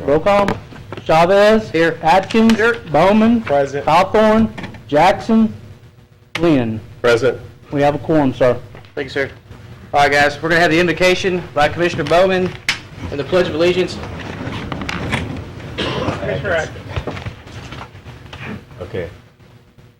Roll call. Chavez. Here. Atkins. Here. Bowman. Present. Hawthorne. Jackson. Lynn. Present. We have a quorum, sir. Thank you, sir. All right, guys, we're going to have the invocation by Commissioner Bowman and the Pledge of Allegiance. Okay.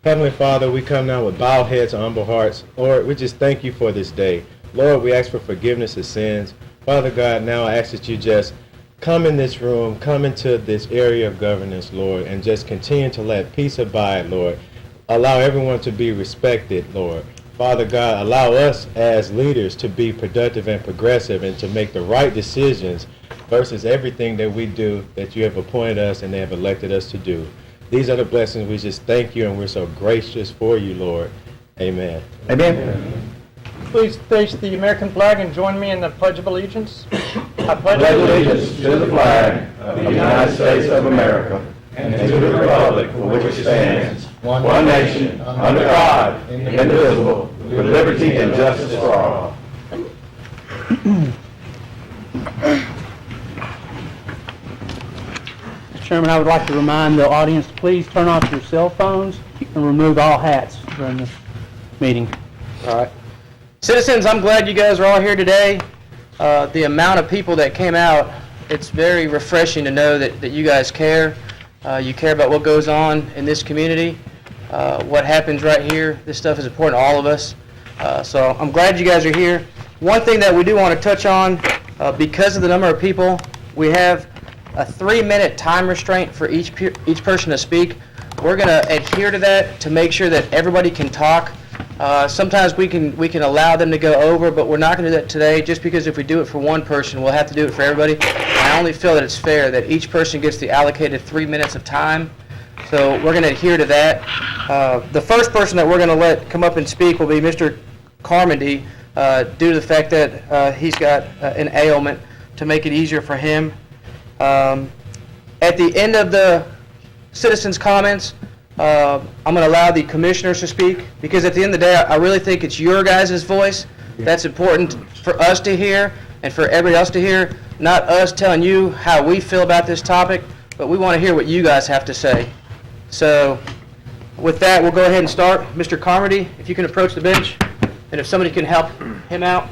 Heavenly Father, we come now with bowed heads and humble hearts. Lord, we just thank you for this day. Lord, we ask for forgiveness of sins. Father God, now I ask that you just come in this room, come into this area of governance, Lord, and just continue to let peace abide, Lord. Allow everyone to be respected, Lord. Father God, allow us as leaders to be productive and progressive and to make the right decisions versus everything that we do that you have appointed us and they have elected us to do. These are the blessings. We just thank you and we're so gracious for you, Lord. Amen. Amen. Please face the American flag and join me in the Pledge of Allegiance. I pledge allegiance to the flag of the United States of America and to the republic for which it stands, one nation, under God, indivisible, with liberty and justice for all. Mr. Chairman, I would like to remind the audience to please turn off your cell phones and remove all hats during the meeting. All right. Citizens, I'm glad you guys are all here today. The amount of people that came out, it's very refreshing to know that you guys care. You care about what goes on in this community, what happens right here. This stuff is important to all of us. So I'm glad you guys are here. One thing that we do want to touch on, because of the number of people, we have a 3-minute time restraint for each person to speak. We're going to adhere to that to make sure that everybody can talk. Sometimes we can allow them to go over, but we're not going to do that today, just because if we do it for one person, we'll have to do it for everybody. I only feel that it's fair that each person gets the allocated 3 minutes of time. So we're going to adhere to that. The first person that we're going to let come up and speak will be Mr. Carmody, due to the fact that he's got an ailment, to make it easier for him. At the end of the citizens' comments, I'm going to allow the commissioners to speak, because at the end of the day, I really think it's your guys' voice that's important for us to hear and for everybody else to hear, not us telling you how we feel about this topic, but we want to hear what you guys have to say. So with that, we'll go ahead and start. Mr. Carmody, if you can approach the bench, and if somebody can help him out.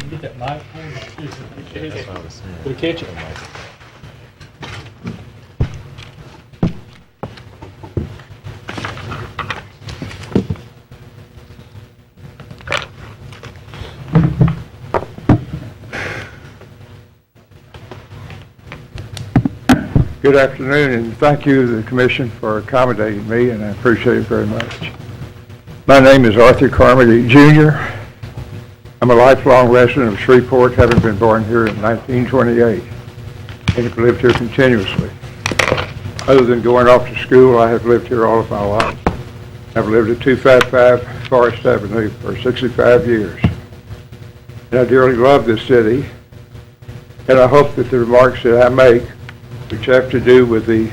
Get that mic. Did it catch it? Good afternoon, and thank you to the Commission for accommodating me, and I appreciate it very much. My name is Arthur Carmody, Jr. I'm a lifelong resident of Shreveport, having been born here in 1928, and have lived here continuously. Other than going off to school, I have lived here all of my life. I've lived at 255 Forest Avenue for 65 years. And I dearly love this city, and I hope that the remarks that I make, which have to do with the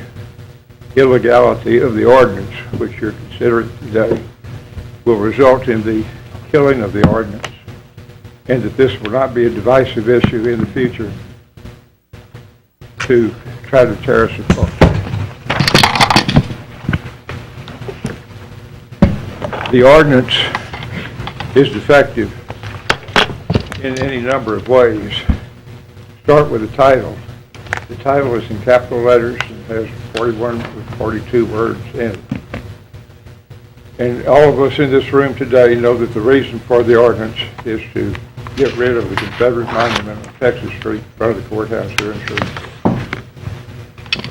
illegality of the ordinance, which you're considering today, will result in the killing of the ordinance, and that this will not be a divisive issue in the future to try to tear us apart. The ordinance is defective in any number of ways. Start with the title. The title is in capital letters and has 41 or 42 words in it. And all of us in this room today know that the reason for the ordinance is to get rid of the Confederate Monument on Texas Street in front of the courthouse here in Shreveport.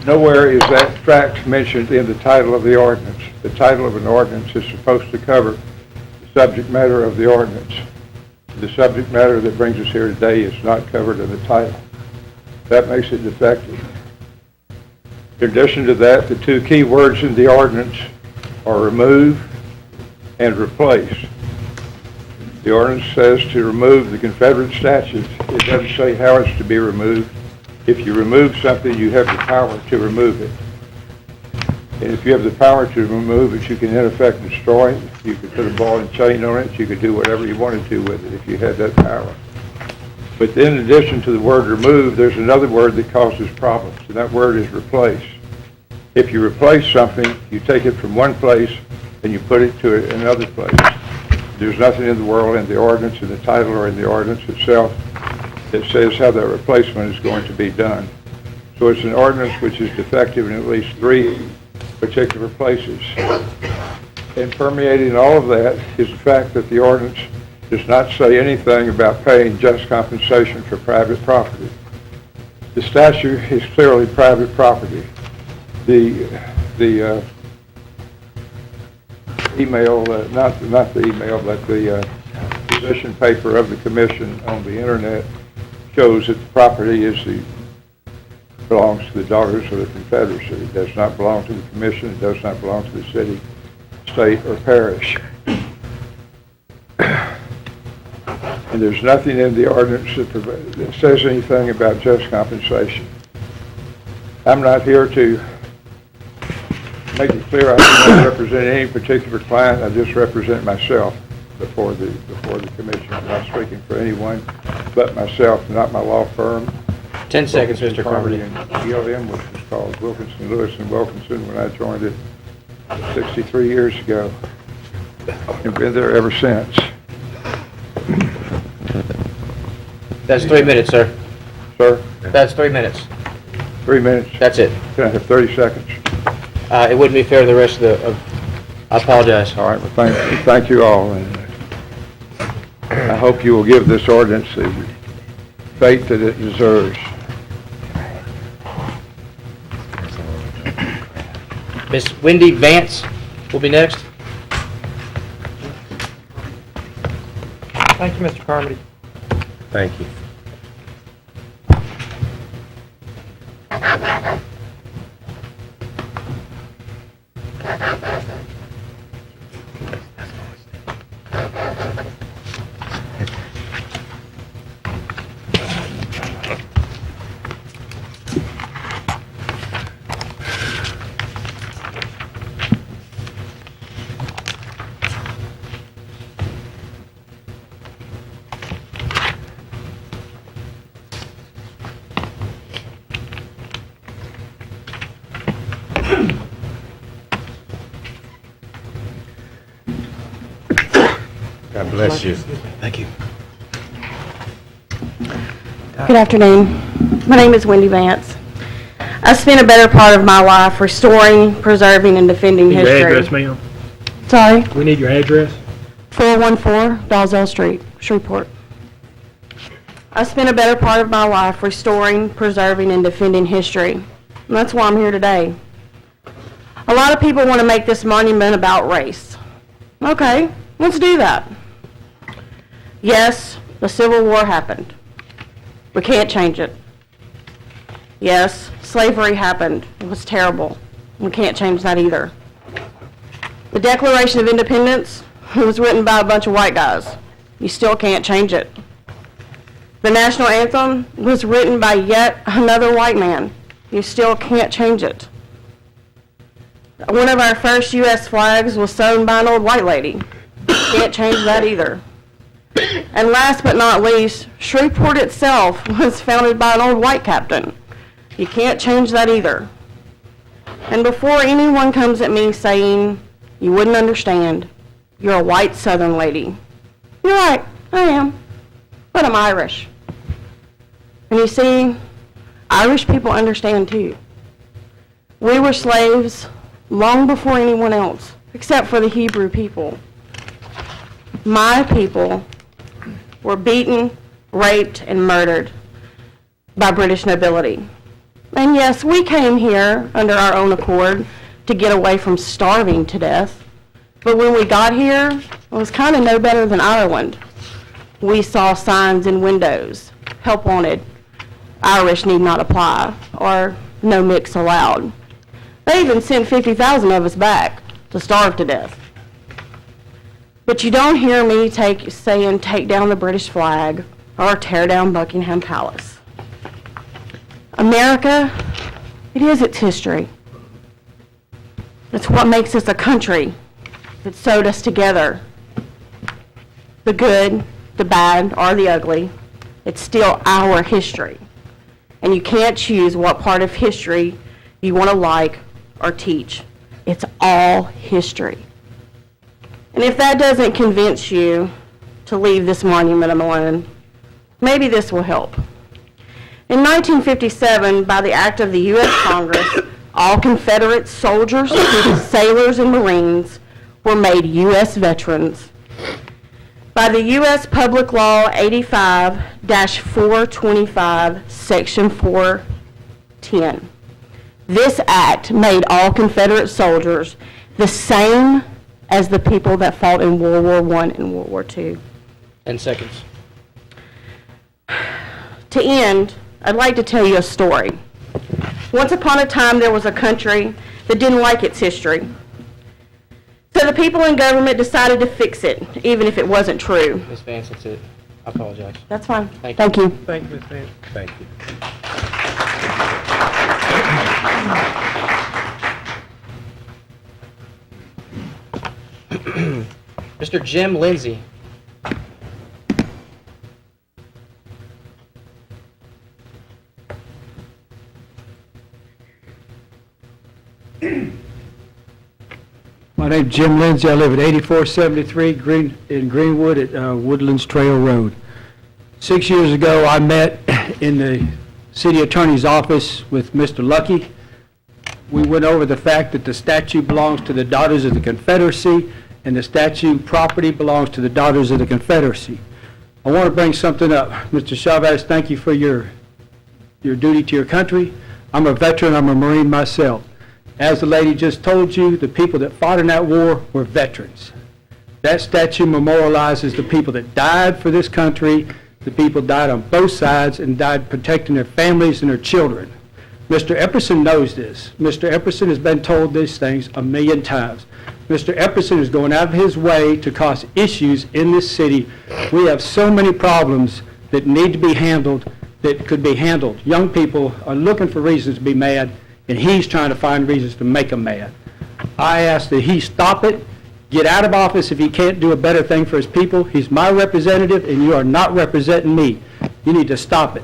Nowhere is that fact mentioned in the title of the ordinance. The title of an ordinance is supposed to cover the subject matter of the ordinance. The subject matter that brings us here today is not covered in the title. That makes it defective. In addition to that, the two key words in the ordinance are remove and replace. The ordinance says to remove the Confederate statutes. It doesn't say how it's to be removed. If you remove something, you have the power to remove it. And if you have the power to remove it, you can in effect destroy it. You could put a ball and chain on it. You could do whatever you wanted to with it if you had that power. But in addition to the word remove, there's another word that causes problems, and that word is replace. If you replace something, you take it from one place and you put it to another place. There's nothing in the world, in the ordinance, in the title, or in the ordinance itself that says how that replacement is going to be done. So it's an ordinance which is defective in at least three particular places. And permeating all of that is the fact that the ordinance does not say anything about paying just compensation for private property. The statute is clearly private property. The email, not the email, but the position paper of the commission on the internet shows that the property belongs to the Daughters of the Confederacy. It does not belong to the commission. It does not belong to the city, state, or parish. And there's nothing in the ordinance that says anything about just compensation. I'm not here to make it clear I do not represent any particular client. I just represent myself before the commission. I'm not speaking for anyone but myself, not my law firm. 10 seconds, Mr. Carmody. And BLM, which was called Wilkinson, Lewis, and Wilkinson when I joined it 63 years ago, and been there ever since. That's 3 minutes, sir. Sir, That's 3 minutes. 3 minutes. That's it. Can I have 30 seconds? It wouldn't be fair to the rest of I apologize. All right, well, thank you all, and I hope you will give this ordinance the fate that it deserves. Miss Wendy Vance will be next. Thank you, Mr. Carmody. Thank you. God bless you. Thank you. Good afternoon. My name is Wendy Vance. I spent a better part of my life restoring, preserving, and defending Your history. address, ma'am? Sorry, We need your address. 414 Dalzell Street, Shreveport. I spent a better part of my life restoring, preserving, and defending history. And that's why I'm here today. A lot of people want to make this monument about race. Okay, let's do that. Yes, the Civil War happened. We can't change it. Yes, slavery happened. It was terrible. We can't change that either. The Declaration of Independence was written by a bunch of white guys. You still can't change it. The National Anthem was written by yet another white man. You still can't change it. One of our first U.S. flags was sewn by an old white lady. Can't change that either. And last but not least, Shreveport itself was founded by an old white captain. You can't change that either. And before anyone comes at me saying, you wouldn't understand, you're a white Southern lady. You're right, I am, but I'm Irish. And you see, Irish people understand too. We were slaves long before anyone else, except for the Hebrew people. My people were beaten, raped, and murdered by British nobility. And yes, we came here under our own accord to get away from starving to death. But when we got here, it was kind of no better than Ireland. We saw signs in windows, help wanted, Irish need not apply, or no mix allowed. They even sent 50,000 of us back to starve to death. But you don't hear me saying take down the British flag or tear down Buckingham Palace. America, it is its history. It's what makes us a country. It sewed us together. The good, the bad, or the ugly, it's still our history. And you can't choose what part of history you want to like or teach. It's all history. And if that doesn't convince you to leave this monument alone, maybe this will help. In 1957, by the act of the U.S. Congress, all Confederate soldiers, sailors, and Marines were made U.S. veterans. By the U.S. Public Law 85-425, Section 410. This act made all Confederate soldiers the same as the people that fought in World War I and World War II. 10 seconds. To end, I'd like to tell you a story. Once upon a time, there was a country that didn't like its history. So the people in government decided to fix it, even if it wasn't true. Ms. Vance, that's it. I apologize. That's fine. Thank Thank you. Thank you, Ms. Vance. Thank you. Mr. Jim Lindsay. My name's Jim Lindsay. I live at 8473 in Greenwood at Woodlands Trail Road. 6 years ago, I met in the city attorney's office with Mr. Lucky. We went over the fact that the statue belongs to the Daughters of the Confederacy, and the statue property belongs to the Daughters of the Confederacy. I want to bring something up. Mr. Chavez, thank you for your duty to your country. I'm a veteran. I'm a Marine myself. As the lady just told you, the people that fought in that war were veterans. That statue memorializes the people that died for this country. The people died on both sides and died protecting their families and their children. Mr. Epperson knows this. Mr. Epperson has been told these things a million times. Mr. Epperson is going out of his way to cause issues in this city. We have so many problems that need to be handled that could be handled. Young people are looking for reasons to be mad, and he's trying to find reasons to make them mad. I ask that he stop it, get out of office if he can't do a better thing for his people. He's my representative, and you are not representing me. You need to stop it.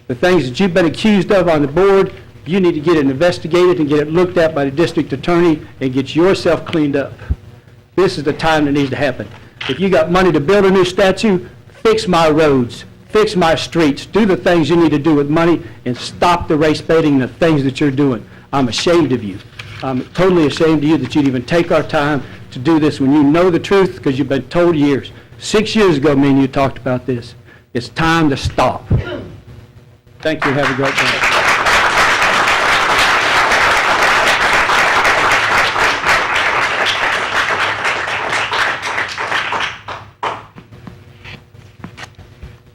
The things that you've been accused of on the board, you need to get it investigated and get it looked at by the district attorney and get yourself cleaned up. This is the time that needs to happen. If you got money to build a new statue, fix my roads, fix my streets, do the things you need to do with money, and stop the race baiting and the things that you're doing. I'm ashamed of you. I'm totally ashamed of you that you'd even take our time to do this when you know the truth, because you've been told years. 6 years ago, me and you talked about this. It's time to stop. Thank you. Have a great day.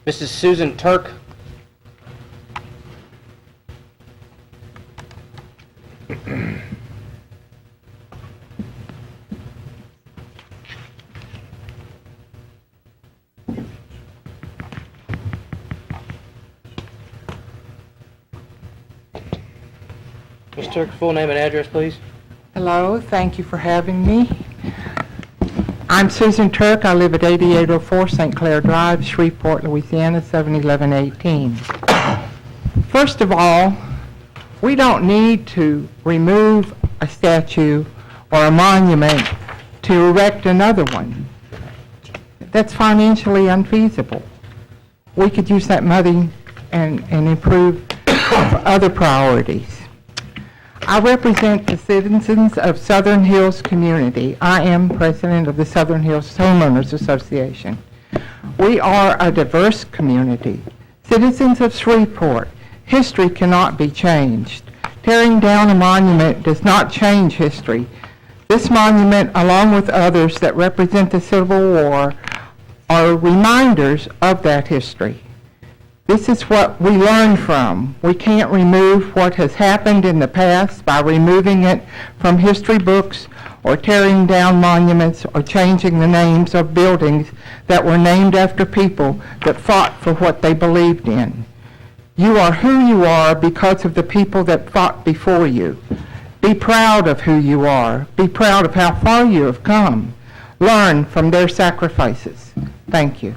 Mrs. Susan Turk. Ms. Turk, full name and address, please. Hello, thank you for having me. I'm Susan Turk. I live at 8804 St. Clair Drive, Shreveport, Louisiana, 71118. First of all, we don't need to remove a statue or a monument to erect another one. That's financially unfeasible. We could use that money and improve for other priorities. I represent the citizens of Southern Hills community. I am president of the Southern Hills Homeowners Association. We are a diverse community. Citizens of Shreveport, history cannot be changed. Tearing down a monument does not change history. This monument, along with others that represent the Civil War, are reminders of that history. This is what we learn from. We can't remove what has happened in the past by removing it from history books or tearing down monuments or changing the names of buildings that were named after people that fought for what they believed in. You are who you are because of the people that fought before you. Be proud of who you are. Be proud of how far you have come. Learn from their sacrifices. Thank you.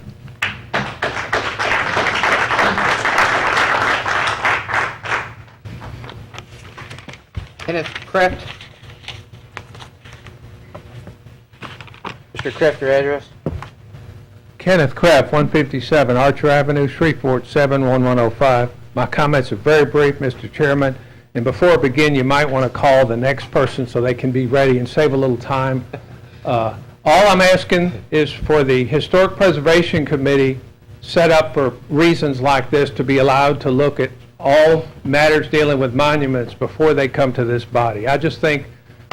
Kenneth Kraft. Mr. Kraft, your address? Kenneth Kraft, 157 Archer Avenue, Shreveport, 71105. My comments are very brief, Mr. Chairman, and before I begin, you might want to call the next person so they can be ready and save a little time. All I'm asking is for the Historic Preservation Committee, set up for reasons like this, to be allowed to look at all matters dealing with monuments before they come to this body. I just think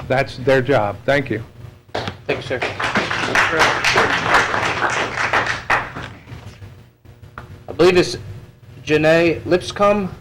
that's their job. Thank you. Thank you, sir. I believe it's Janae Lipscomb.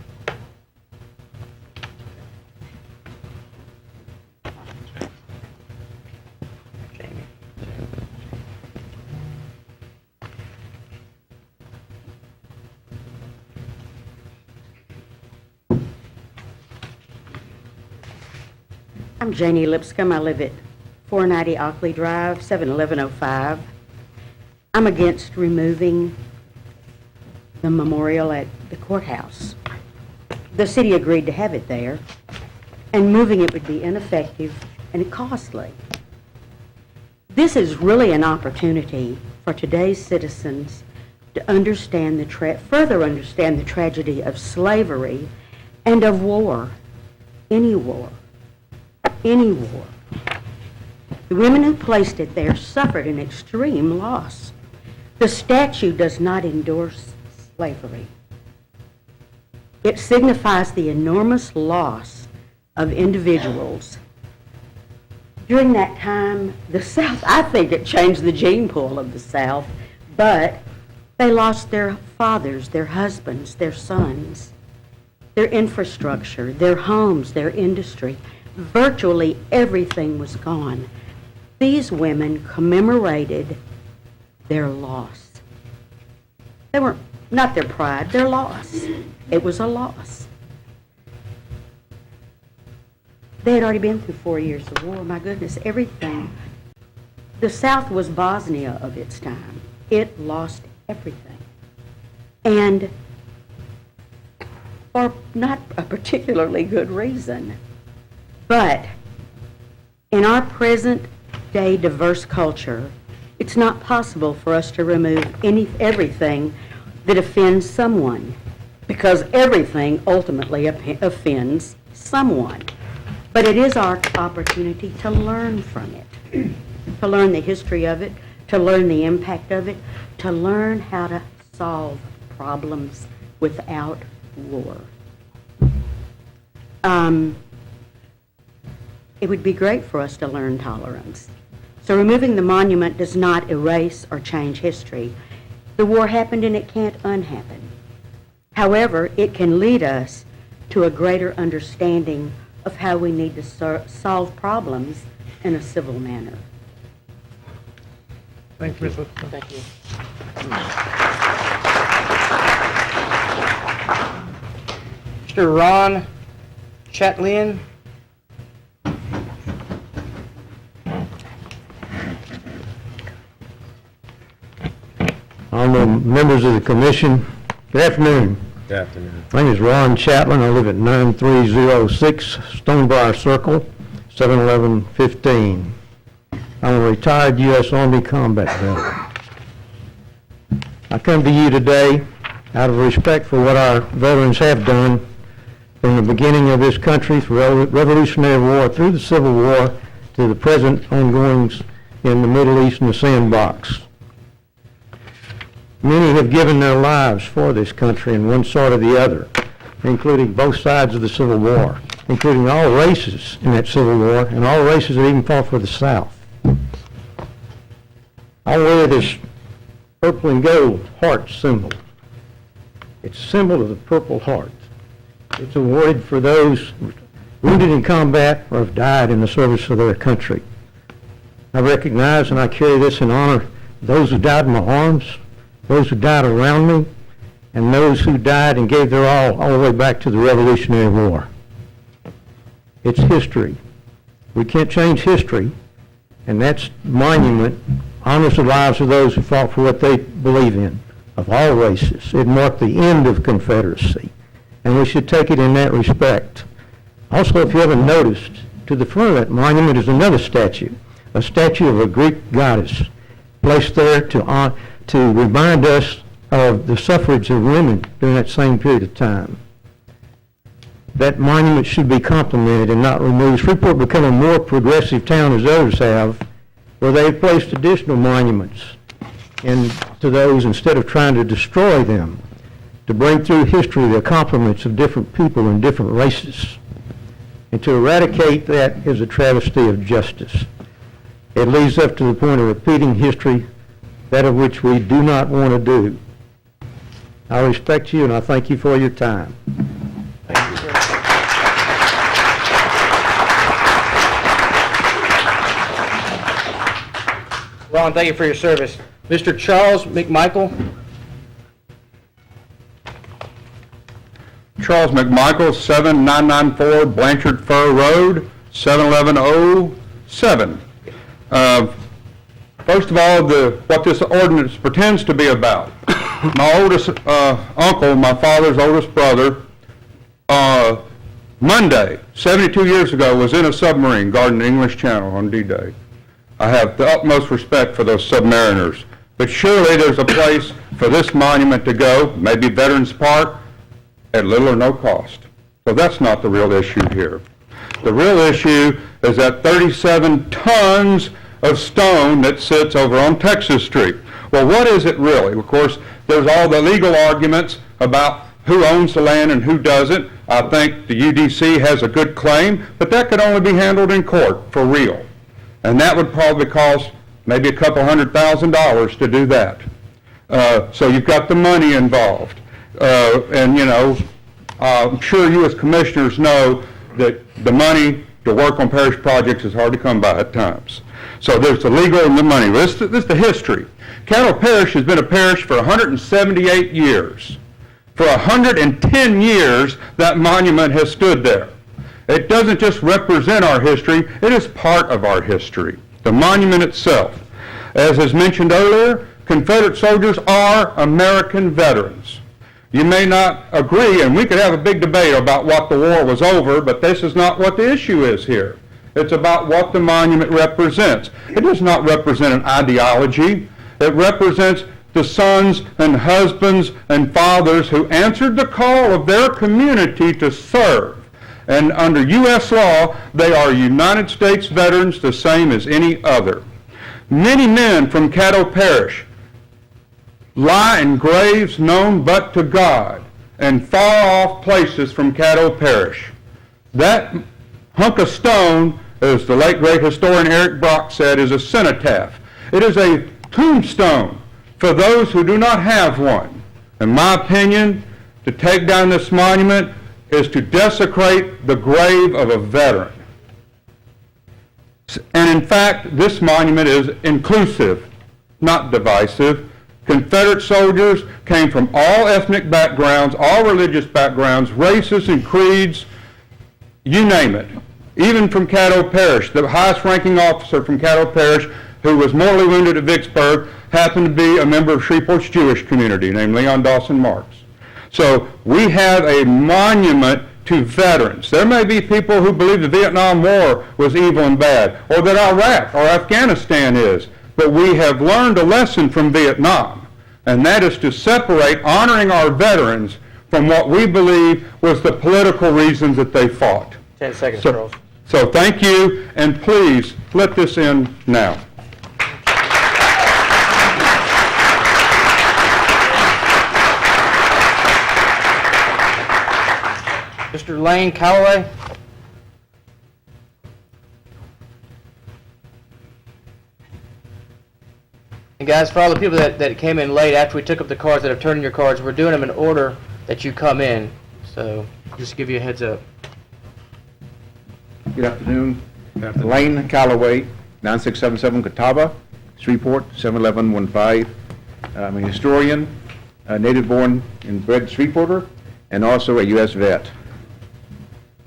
I'm Janie Lipscomb. I live at 490 Ockley Drive, 71105. I'm against removing the memorial at the courthouse. The city agreed to have it there, and moving it would be ineffective and costly. This is really an opportunity for today's citizens to understand further understand the tragedy of slavery and of war, any war. Any war. The women who placed it there suffered an extreme loss. The statue does not endorse slavery. It signifies the enormous loss of individuals. During that time, the South, I think it changed the gene pool of the South, but they lost their fathers, their husbands, their sons, their infrastructure, their homes, their industry. Virtually everything was gone. These women commemorated their loss. They were not their pride, their loss. It was a loss. They had already been through 4 years of war. My goodness, everything. The South was Bosnia of its time. It lost everything. And for not a particularly good reason. But in our present day diverse culture, it's not possible for us to remove everything that offends someone, because everything ultimately offends someone. But it is our opportunity to learn from it, to learn the history of it, to learn the impact of it, to learn how to solve problems without war. It would be great for us to learn tolerance. So removing the monument does not erase or change history. The war happened and it can't unhappen. However, it can lead us to a greater understanding of how we need to solve problems in a civil manner. Thank you, Ms. Lipscomb. Thank you. Mr. Ron Chatlian. Honorable members of the commission, good afternoon. Good afternoon. My name is Ron Chaplin. I live at 9306 Stonebriar Circle, 71115. I'm a retired U.S. Army combat veteran. I come to you today out of respect for what our veterans have done from the beginning of this country, through the Revolutionary War, through the Civil War, to the present ongoings in the Middle East and the Sandbox. Many have given their lives for this country in one sort or the other, including both sides of the Civil War, including all races in that Civil War, and all races that even fought for the South. I wear this purple and gold heart symbol. It's a symbol of the Purple Heart. It's awarded for those wounded in combat or have died in the service of their country. I recognize and I carry this in honor of those who died in my arms, those who died around me, and those who died and gave their all the way back to the Revolutionary War. It's history. We can't change history, and that monument honors the lives of those who fought for what they believe in, of all races. It marked the end of Confederacy, and we should take it in that respect. Also, if you haven't noticed, to the front of that monument is another statue, a statue of a Greek goddess, placed there to remind us of the suffrage of women during that same period of time. That monument should be complimented and not removed. Shreveport become a more progressive town as others have, where they've placed additional monuments to those instead of trying to destroy them, to bring through history the accomplishments of different people and different races. And to eradicate that is a travesty of justice. It leads up to the point of repeating history, that of which we do not want to do. I respect you and I thank you for your time. Ron, thank you for your service. Mr. Charles McMichael. Charles McMichael, 7994 Blanchard Fur Road, 71107. First of all, what this ordinance pretends to be about. My oldest uncle, my father's oldest brother, Monday, 72 years ago, was in a submarine guarding the English Channel on D-Day. I have the utmost respect for those submariners, but surely there's a place for this monument to go, maybe Veterans Park, at little or no cost. So that's not the real issue here. The real issue is that 37 tons of stone that sits over on Texas Street. Well, what is it really? Of course, there's all the legal arguments about who owns the land and who doesn't. I think the UDC has a good claim, but that could only be handled in court for real. And that would probably cost maybe a couple $100,000 to do that. So you've got the money involved. And, you know, I'm sure you as commissioners know that the money to work on parish projects is hard to come by at times. So there's the legal and the money. This is the history. Caddo Parish has been a parish for 178 years. For 110 years, that monument has stood there. It doesn't just represent our history, it is part of our history, the monument itself. As is mentioned earlier, Confederate soldiers are American veterans. You may not agree, and we could have a big debate about what the war was over, but this is not what the issue is here. It's about what the monument represents. It does not represent an ideology. It represents the sons and husbands and fathers who answered the call of their community to serve. And under U.S. law, they are United States veterans the same as any other. Many men from Caddo Parish lie in graves known but to God and far-off places from Caddo Parish. That hunk of stone, as the late great historian Eric Brock said, is a cenotaph. It is a tombstone for those who do not have one. In my opinion, to take down this monument is to desecrate the grave of a veteran. And in fact, this monument is inclusive, not divisive. Confederate soldiers came from all ethnic backgrounds, all religious backgrounds, races and creeds, you name it. Even from Caddo Parish, the highest ranking officer from Caddo Parish, who was mortally wounded at Vicksburg, happened to be a member of Shreveport's Jewish community, named Leon Dawson Marks. So we have a monument to veterans. There may be people who believe the Vietnam War was evil and bad, or that Iraq or Afghanistan is, but we have learned a lesson from Vietnam, and that is to separate honoring our veterans from what we believe was the political reasons that they fought. 10 seconds, So- Charles. So thank you, and please, let this end now. Mr. Lane Calloway? And guys, for all the people that came in late after we took up the cards that have turned in your cards, we're doing them in order that you come in. So just to give you a heads up. Good afternoon. Lane Calloway, 9677 Catawba, Shreveport, 71115. I'm a historian, native-born and bred Shreveporter, and also a U.S. vet.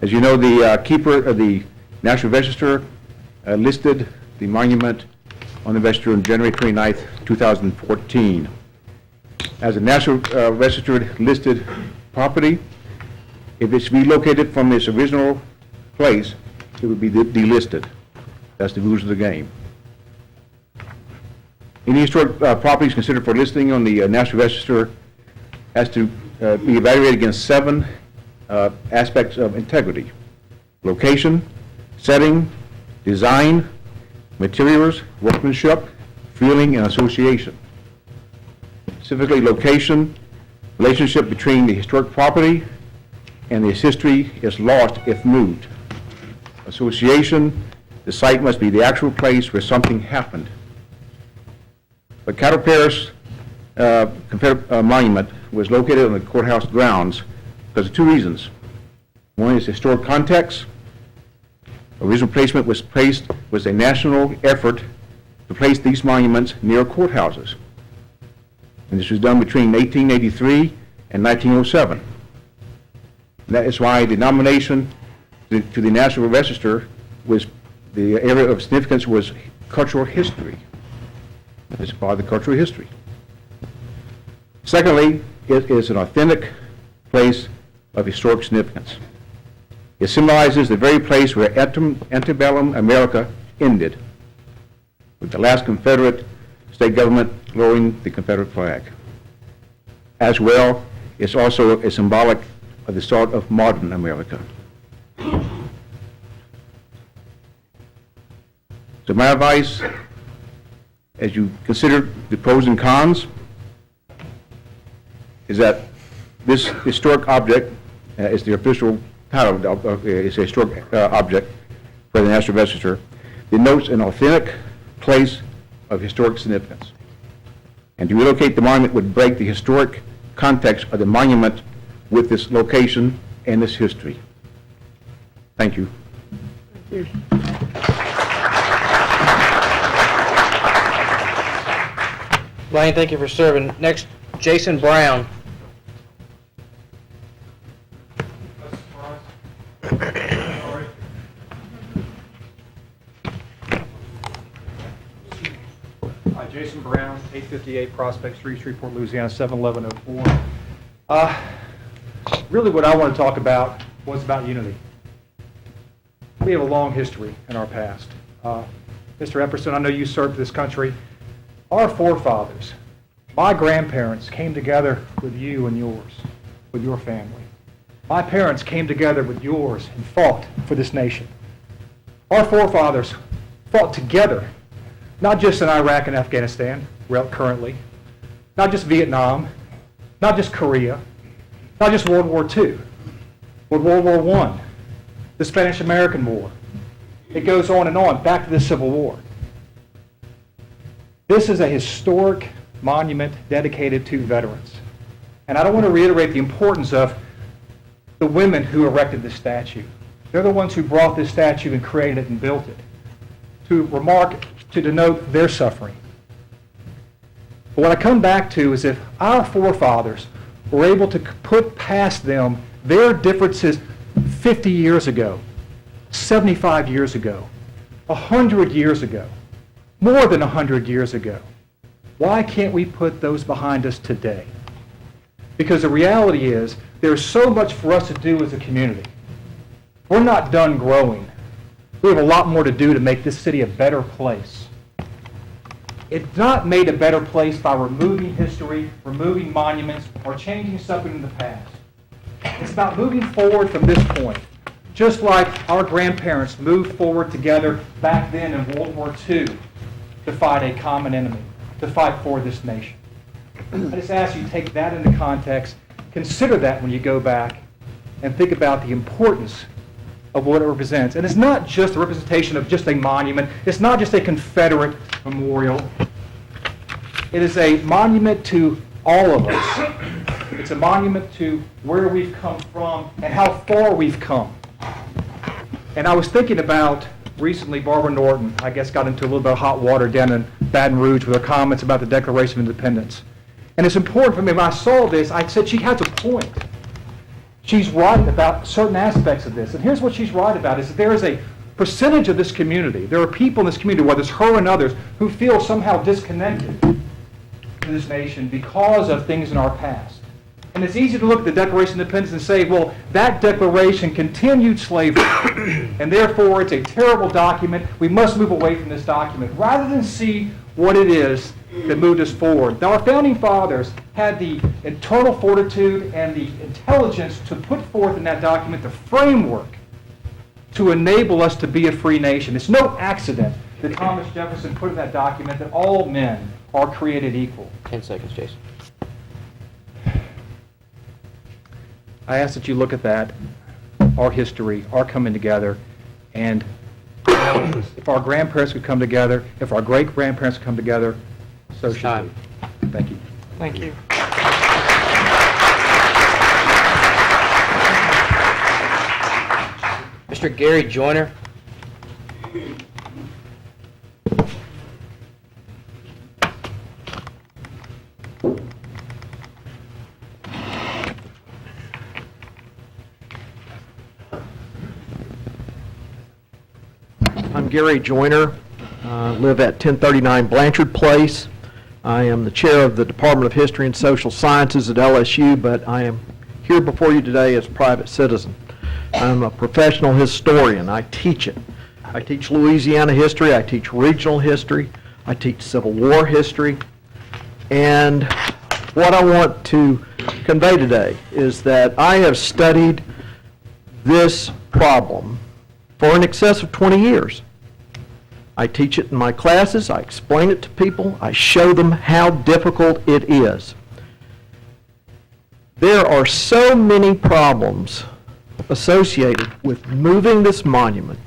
As you know, the keeper of the National Register listed the monument on the Register on January 29th, 2014. As a National Register listed property, if it's relocated from its original place, it would be delisted. That's the rules of the game. Any historic properties considered for listing on the National Register has to be evaluated against 7 aspects of integrity: location, setting, design, materials, workmanship, feeling, and association. Specifically, location, relationship between the historic property and its history is lost if moved. Association, the site must be the actual place where something happened. The Caddo Parish Confederate Monument was located on the courthouse grounds because of 2 reasons. One is historic context. Original placement was a national effort to place these monuments near courthouses. And this was done between 1883 and 1907. And that is why the nomination to the National Register was, the area of significance was cultural history. It's part of the cultural history. Secondly, it is an authentic place of historic significance. It symbolizes the very place where antebellum America ended, with the last Confederate state government lowering the Confederate flag. As well, it's also a symbolic of the start of modern America. So my advice, as you consider the pros and cons, is that this historic object is the official title, is a historic object for the National Register, denotes an authentic place of historic significance. And to relocate the monument would break the historic context of the monument with this location and this history. Thank you. Thank you. Lane, thank you for serving. Next, Jason Brown. Hi, Jason Brown, 858 Prospect Street, Shreveport, Louisiana, 71104. Really what I want to talk about was about unity. We have a long history in our past. Mr. Epperson, I know you served this country. Our forefathers, my grandparents came together with you and yours, with your family. My parents came together with yours and fought for this nation. Our forefathers fought together, not just in Iraq and Afghanistan, currently, not just Vietnam, not just Korea, not just World War II, but World War I, the Spanish-American War. It goes on, back to the Civil War. This is a historic monument dedicated to veterans. And I don't want to reiterate the importance of the women who erected this statue. They're the ones who brought this statue and created it and built it, to denote their suffering. But what I come back to is if our forefathers were able to put past them their differences 50 years ago, 75 years ago, 100 years ago, more than 100 years ago, why can't we put those behind us today? Because the reality is there's so much for us to do as a community. We're not done growing. We have a lot more to do to make this city a better place. It's not made a better place by removing history, removing monuments, or changing something in the past. It's about moving forward from this point, just like our grandparents moved forward together back then in World War II to fight a common enemy, to fight for this nation. I just ask you to take that into context, consider that when you go back, and think about the importance of what it represents. And it's not just a representation of just a monument. It's not just a Confederate memorial. It is a monument to all of us. It's a monument to where we've come from and how far we've come. And I was thinking about recently Barbara Norton, I guess, got into a little bit of hot water down in Baton Rouge with her comments about the Declaration of Independence. And it's important for me, when I saw this, I said she has a point. She's right about certain aspects of this. And here's what she's right about, is that there is a percentage of this community, there are people in this community, whether it's her and others, who feel somehow disconnected to this nation because of things in our past. And it's easy to look at the Declaration of Independence and say, well, that declaration continued slavery, and therefore it's a terrible document. We must move away from this document, rather than see what it is that moved us forward. Now, our founding fathers had the internal fortitude and the intelligence to put forth in that document the framework to enable us to be a free nation. It's no accident that Thomas Jefferson put in that document that all men are created equal. 10 seconds, Jason. I ask that you look at that, our history, our coming together, and if our grandparents could come together, if our great-grandparents could come together, so should we. Thank you. Thank you. Mr. Gary Joyner. I'm Gary Joyner. Live at 1039 Blanchard Place. I am the chair of the Department of History and Social Sciences at LSU, but I am here before you today as a private citizen. I'm a professional historian. I teach it. I teach Louisiana history. I teach regional history. I teach Civil War history. And what I want to convey today is that I have studied this problem for in excess of 20 years. I teach it in my classes, I explain it to people, I show them how difficult it is. There are so many problems associated with moving this monument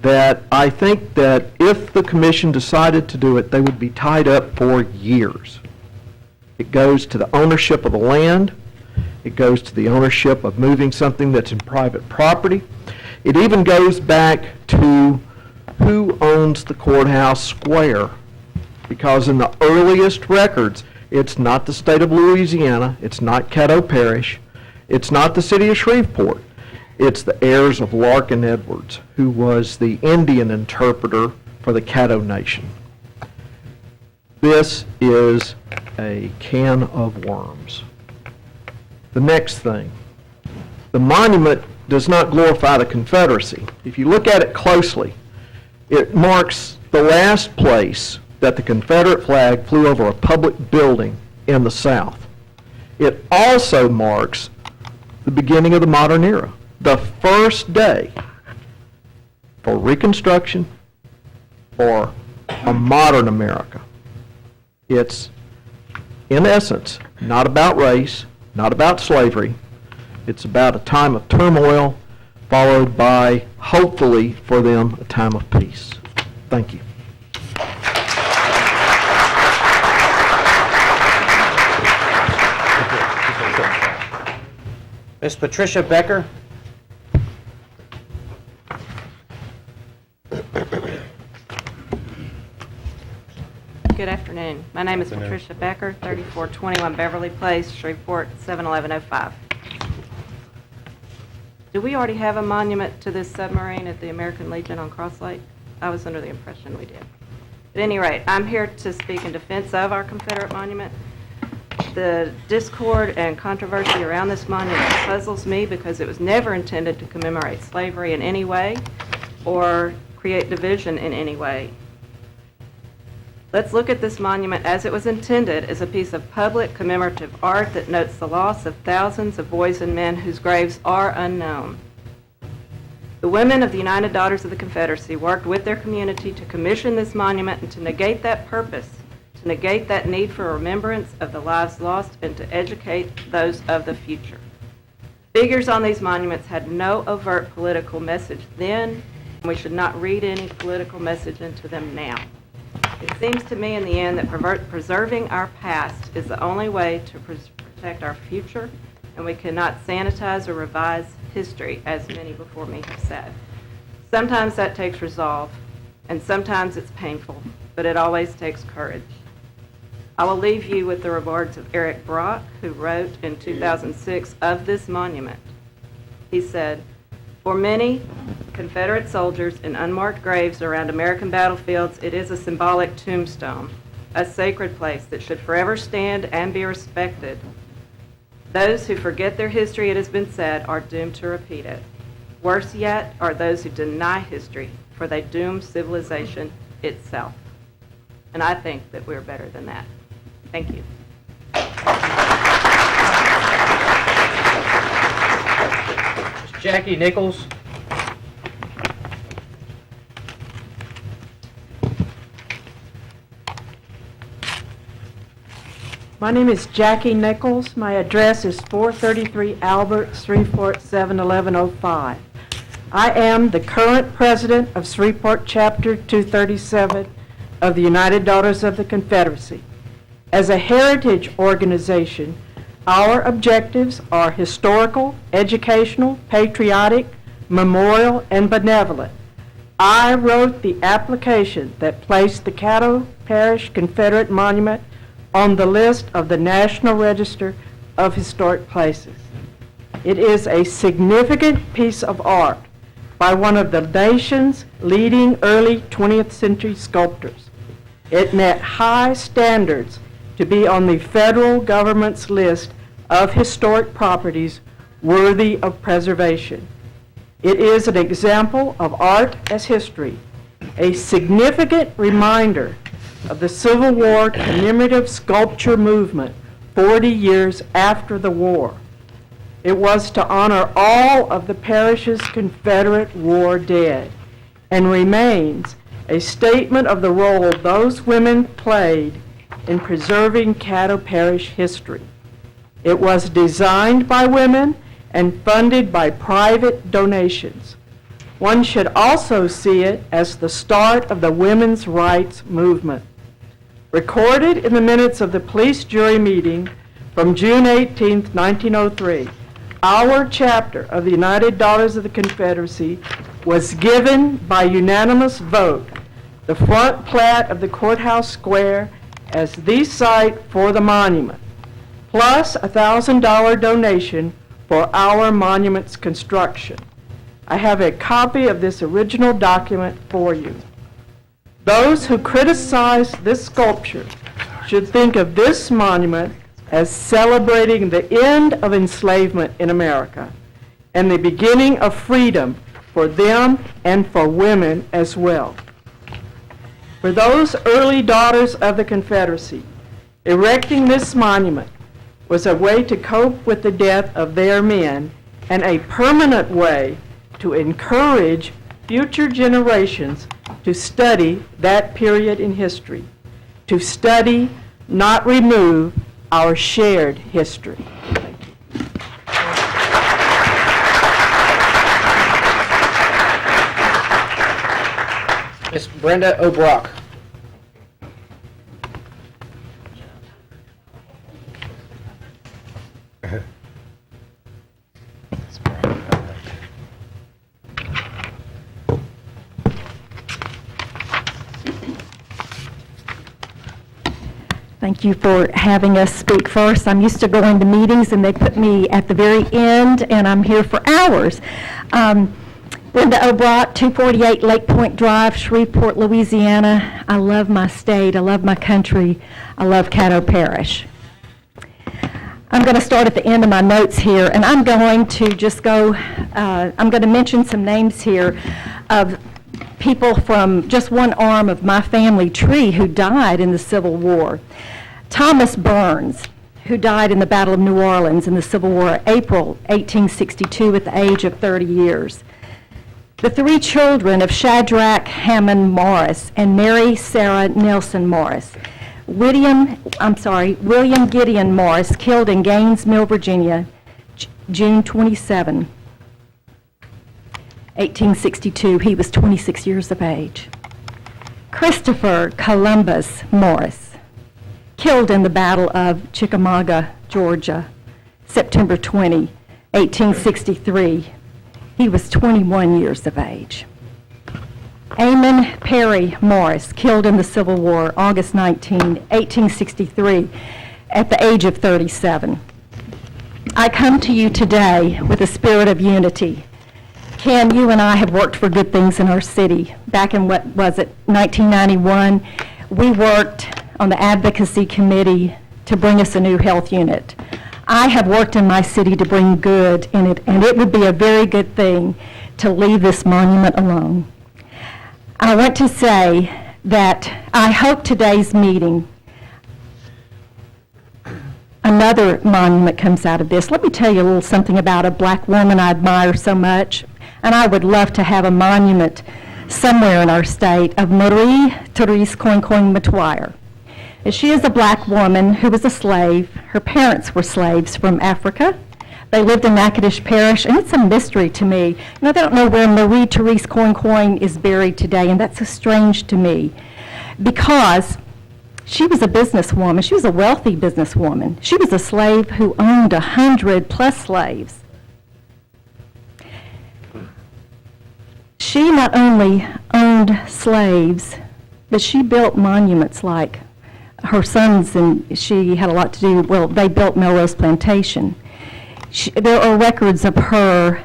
that I think that if the commission decided to do it, they would be tied up for years. It goes to the ownership of the land, it goes to the ownership of moving something that's in private property. It even goes back to who owns the courthouse square, because in the earliest records, it's not the state of Louisiana, it's not Caddo Parish, it's not the city of Shreveport, it's the heirs of Larkin Edwards, who was the Indian interpreter for the Caddo Nation. This is a can of worms. The next thing, the monument does not glorify the Confederacy. If you look at it closely, it marks the last place that the Confederate flag flew over a public building in the South. It also marks the beginning of the modern era, the first day for Reconstruction or a modern America. It's, in essence, not about race, not about slavery. It's about a time of turmoil followed by, hopefully for them, a time of peace. Thank you. Ms. Patricia Becker. Good afternoon. My name is Patricia Becker, 3421 Beverly Place, Shreveport, 71105. Do we already have a monument to this submarine at the American Legion on Cross Lake? I was under the impression we did. At any rate, I'm here to speak in defense of our Confederate monument. The discord and controversy around this monument puzzles me because it was never intended to commemorate slavery in any way or create division in any way. Let's look at this monument as it was intended, as a piece of public commemorative art that notes the loss of thousands of boys and men whose graves are unknown. The women of the United Daughters of the Confederacy worked with their community to commission this monument and to negate that purpose, to negate that need for remembrance of the lives lost, and to educate those of the future. Figures on these monuments had no overt political message then, and we should not read any political message into them now. It seems to me in the end that preserving our past is the only way to protect our future, and we cannot sanitize or revise history, as many before me have said. Sometimes that takes resolve, and sometimes it's painful, but it always takes courage. I will leave you with the remarks of Eric Brock, who wrote in 2006 of this monument. He said, "For many Confederate soldiers in unmarked graves around American battlefields, it is a symbolic tombstone, a sacred place that should forever stand and be respected. Those who forget their history, it has been said, are doomed to repeat it. Worse yet are those who deny history, for they doom civilization itself." And I think that we're better than that. Thank you. Jackie Nichols. My name is Jackie Nichols. My address is 433 Albert, Shreveport, 71105. I am the current president of Shreveport Chapter 237 of the United Daughters of the Confederacy. As a heritage organization, our objectives are historical, educational, patriotic, memorial, and benevolent. I wrote the application that placed the Caddo Parish Confederate Monument on the list of the National Register of Historic Places. It is a significant piece of art by one of the nation's leading early 20th century sculptors. It met high standards to be on the federal government's list of historic properties worthy of preservation. It is an example of art as history, a significant reminder of the Civil War commemorative sculpture movement 40 years after the war. It was to honor all of the parish's Confederate war dead and remains a statement of the role those women played in preserving Caddo Parish history. It was designed by women and funded by private donations. One should also see it as the start of the women's rights movement. Recorded in the minutes of the police jury meeting from June 18, 1903, our chapter of the United Daughters of the Confederacy was given by unanimous vote the front plat of the Courthouse Square as the site for the monument, plus a $1,000 donation for our monument's construction. I have a copy of this original document for you. Those who criticize this sculpture should think of this monument as celebrating the end of enslavement in America and the beginning of freedom for them and for women as well. For those early daughters of the Confederacy, erecting this monument was a way to cope with the death of their men and a permanent way to encourage future generations to study that period in history, to study, not remove, our shared history. Thank you. Miss Brenda O'Brock. Thank you for having us speak first. I'm used to going to meetings and they put me at the very end and I'm here for hours. Brenda O'Brock, 248 Lake Point Drive, Shreveport, Louisiana. I love my state. I love my country. I love Caddo Parish. I'm going to start at the end of my notes here, and I'm going to just go, I'm going to mention some names here of people from just one arm of my family tree who died in the Civil War. Thomas Burns, who died in the Battle of New Orleans in the Civil War, April 1862, at the age of 30 years. The three children of Shadrach Hammond Morris and Mary Sarah Nelson Morris. William Gideon Morris, killed in Gaines Mill, Virginia, June 27, 1862. He was 26 years of age. Christopher Columbus Morris, killed in the Battle of Chickamauga, Georgia, September 20, 1863. He was 21 years of age. Amon Perry Morris, killed in the Civil War, August 19, 1863, at the age of 37. I come to you today with a spirit of unity. Ken, you and I have worked for good things in our city. Back in, 1991, we worked on the advocacy committee to bring us a new health unit. I have worked in my city to bring good in it, and it would be a very good thing to leave this monument alone. I want to say that I hope today's meeting, another monument comes out of this. Let me tell you a little something about a black woman I admire so much, and I would love to have a monument somewhere in our state of Marie Therese Coincoin Matwire. She is a black woman who was a slave. Her parents were slaves from Africa. They lived in Caddo Parish, and it's a mystery to me. They don't know where Marie Therese Coincoin is buried today, and that's so strange to me, because she was a businesswoman. She was a wealthy businesswoman. She was a slave who owned 100+ slaves. She not only owned slaves, but she built monuments like her sons, and she had a lot to do, well, they built Melrose Plantation. There are records of her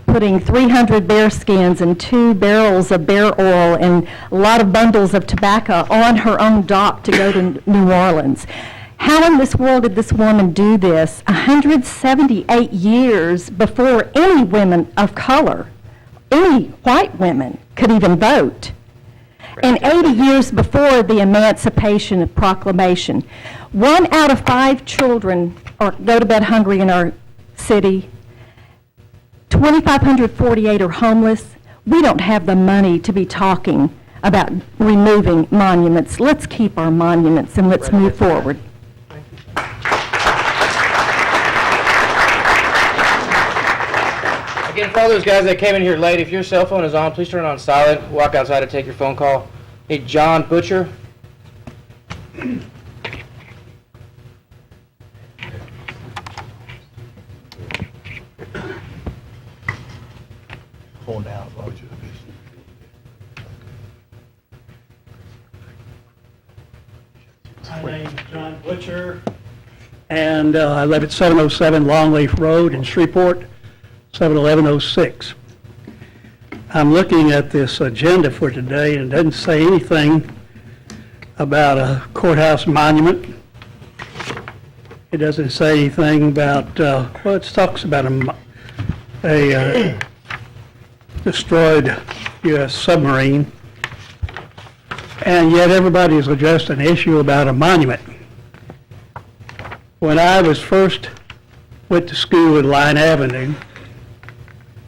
putting 300 bear skins and 2 barrels of bear oil and a lot of bundles of tobacco on her own dock to go to New Orleans. How in this world did this woman do this 178 years before any women of color, any white women, could even vote? And 80 years before the Emancipation Proclamation. 1 out of 5 children go to bed hungry in our city. 2,548 are homeless. We don't have the money to be talking about removing monuments. Let's keep our monuments and let's move forward. Again, for all those guys that came in here late, if your cell phone is on, please turn it on silent. Walk outside to take your phone call. Hey, John Butcher. Hold out. My name's John Butcher, and I live at 707 Longleaf Road in Shreveport, 71106. I'm looking at this agenda for today, and it doesn't say anything about a courthouse monument. It doesn't say anything about, well, it talks about a destroyed U.S. submarine, and yet everybody is addressed an issue about a monument. When I was first went to school at Line Avenue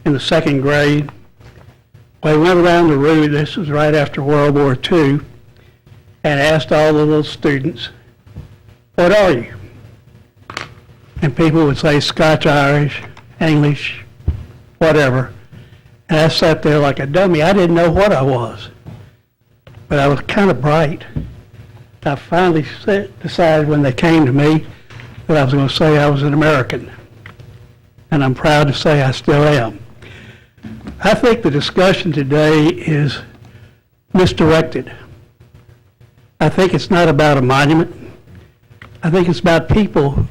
in the 2nd grade, we went around the route, this was right after World War II, and asked all the little students, what are you? And people would say Scotch-Irish, English, whatever. And I sat there like a dummy. I didn't know what I was, but I was kind of bright. I finally decided when they came to me that I was going to say I was an American, and I'm proud to say I still am. I think the discussion today is misdirected. I think it's not about a monument. I think it's about people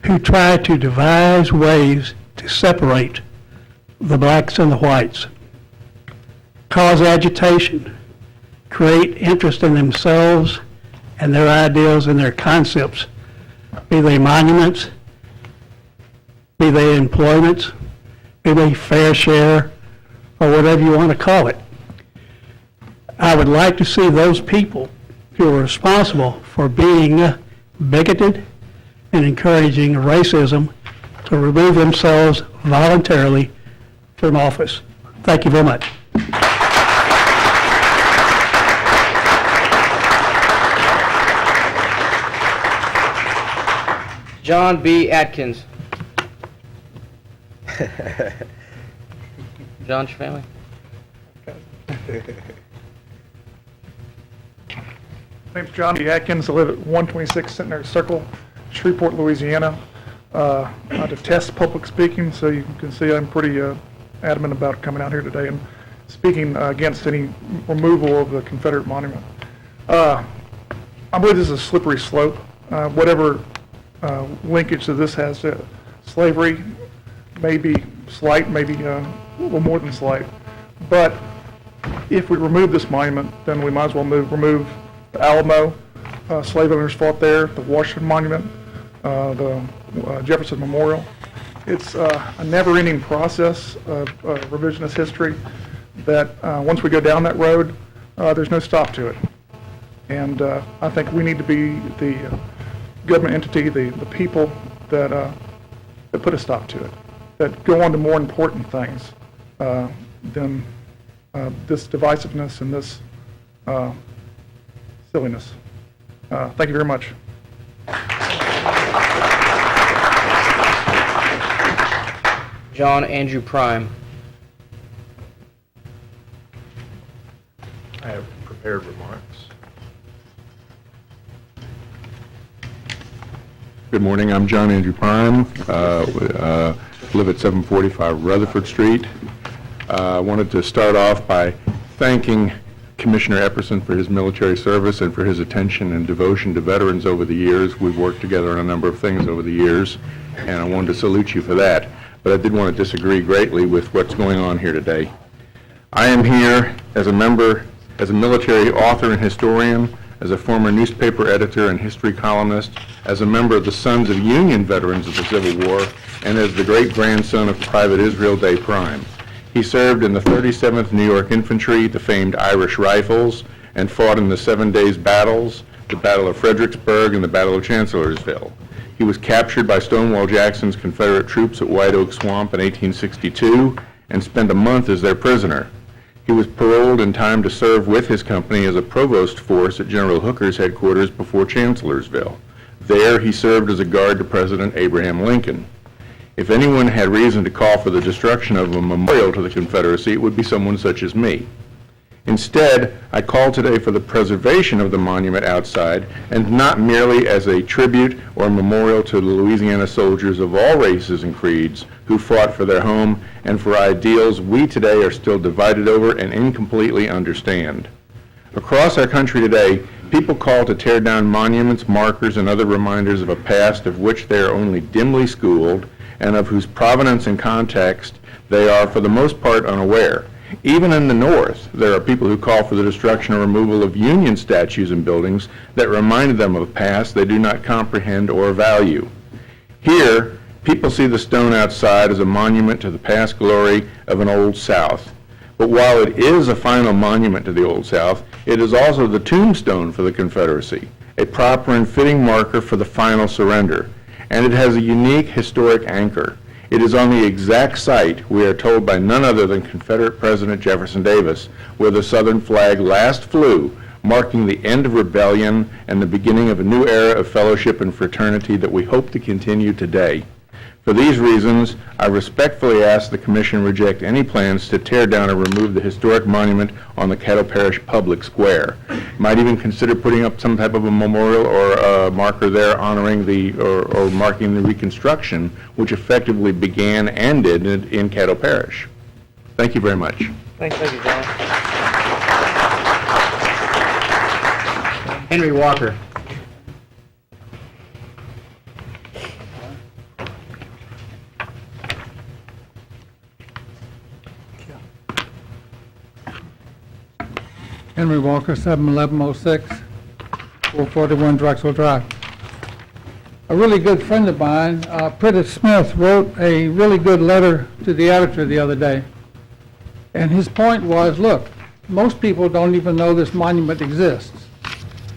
who try to devise ways to separate the blacks and the whites, cause agitation, create interest in themselves and their ideals and their concepts, be they monuments, be they employments, be they fair share, or whatever you want to call it. I would like to see those people who are responsible for being bigoted and encouraging racism to remove themselves voluntarily from office. Thank you very much. John B. Atkins. John's your family? My name's John B. Atkins. I live at 126 Centenary Circle, Shreveport, Louisiana. I detest public speaking, so you can see I'm pretty adamant about coming out here today and speaking against any removal of the Confederate Monument. I believe this is a slippery slope. Whatever linkage that this has to slavery may be slight, maybe a little more than slight. But if we remove this monument, then we might as well remove the Alamo, slave owners fought there, the Washington Monument, the Jefferson Memorial. It's a never-ending process of revisionist history that once we go down that road, there's no stop to it. And I think we need to be the government entity, the people that put a stop to it, that go on to more important things than this divisiveness and this silliness. Thank you very much. John Andrew Prime. I have prepared remarks. Good morning. I'm John Andrew Prime. Live at 745 Rutherford Street. I wanted to start off by thanking Commissioner Epperson for his military service and for his attention and devotion to veterans over the years. We've worked together on a number of things over the years, and I wanted to salute you for that. But I did want to disagree greatly with what's going on here today. I am here as a member, as a military author and historian, as a former newspaper editor and history columnist, as a member of the Sons of Union Veterans of the Civil War, and as the great-grandson of Private Israel Day Prime. He served in the 37th New York Infantry, the famed Irish Rifles, and fought in the 7 Days Battles, the Battle of Fredericksburg and the Battle of Chancellorsville. He was captured by Stonewall Jackson's Confederate troops at White Oak Swamp in 1862 and spent a month as their prisoner. He was paroled in time to serve with his company as a provost force at General Hooker's headquarters before Chancellorsville. There, he served as a guard to President Abraham Lincoln. If anyone had reason to call for the destruction of a memorial to the Confederacy, it would be someone such as me. Instead, I call today for the preservation of the monument outside, and not merely as a tribute or memorial to the Louisiana soldiers of all races and creeds who fought for their home and for ideals we today are still divided over and incompletely understand. Across our country today, people call to tear down monuments, markers, and other reminders of a past of which they are only dimly schooled and of whose provenance and context they are, for the most part, unaware. Even in the North, there are people who call for the destruction or removal of Union statues and buildings that remind them of a past they do not comprehend or value. Here, people see the stone outside as a monument to the past glory of an Old South. But while it is a final monument to the Old South, it is also the tombstone for the Confederacy, a proper and fitting marker for the final surrender. And it has a unique historic anchor. It is on the exact site, we are told by none other than Confederate President Jefferson Davis, where the Southern flag last flew, marking the end of rebellion and the beginning of a new era of fellowship and fraternity that we hope to continue today. For these reasons, I respectfully ask the Commission reject any plans to tear down or remove the historic monument on the Caddo Parish public square. Might even consider putting up some type of a memorial or a marker there honoring or marking the reconstruction, which effectively began and ended in Caddo Parish. Thank you very much. Thank you, John. Henry Walker. Henry Walker, 71106, 441 Drexel Drive. A really good friend of mine, Prentice Smith, wrote a really good letter to the editor the other day. And his point was, look, most people don't even know this monument exists.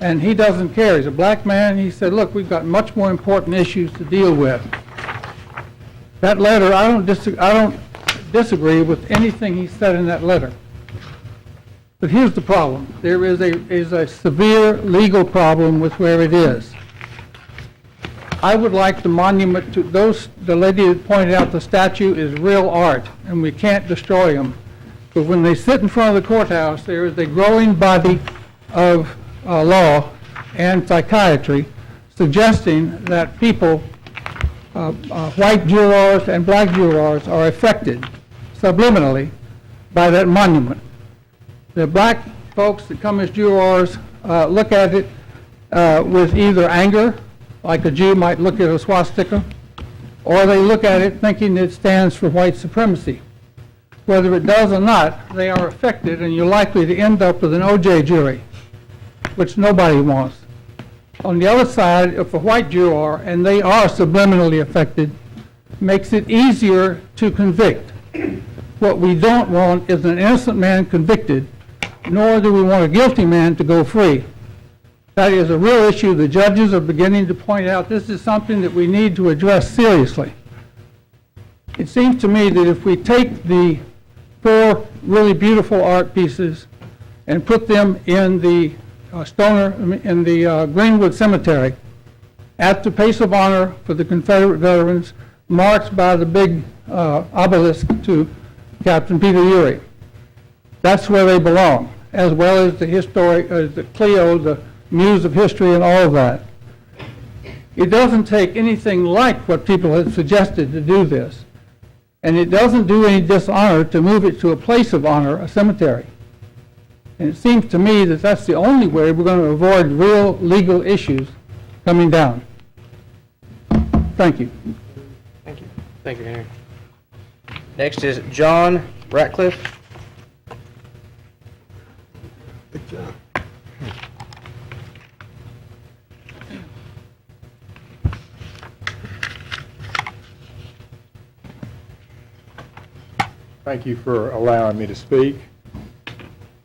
And he doesn't care. He's a black man. He said, look, we've got much more important issues to deal with. That letter, I don't disagree with anything he said in that letter. But here's the problem. There is a severe legal problem with where it is. I would like the monument to the lady that pointed out the statue is real art, and we can't destroy them. But when they sit in front of the courthouse, there is a growing body of law and psychiatry suggesting that people, white jurors and black jurors, are affected subliminally by that monument. The black folks that come as jurors look at it with either anger, like a Jew might look at a swastika, or they look at it thinking it stands for white supremacy. Whether it does or not, they are affected, and you're likely to end up with an OJ jury, which nobody wants. On the other side, if a white juror, and they are subliminally affected, makes it easier to convict. What we don't want is an innocent man convicted, nor do we want a guilty man to go free. That is a real issue. The judges are beginning to point out this is something that we need to address seriously. It seems to me that if we take the 4 really beautiful art pieces and put them in the Greenwood Cemetery at the place of honor for the Confederate veterans, marked by the big obelisk to Captain Peter Urey. That's where they belong, as well as the Clio, the Muse of History, and all of that. It doesn't take anything like what people have suggested to do this, and it doesn't do any dishonor to move it to a place of honor, a cemetery. And it seems to me that that's the only way we're going to avoid real legal issues coming down. Thank you. Thank you. Thank you, Henry. Next is John Ratcliffe. Good job. Thank you for allowing me to speak.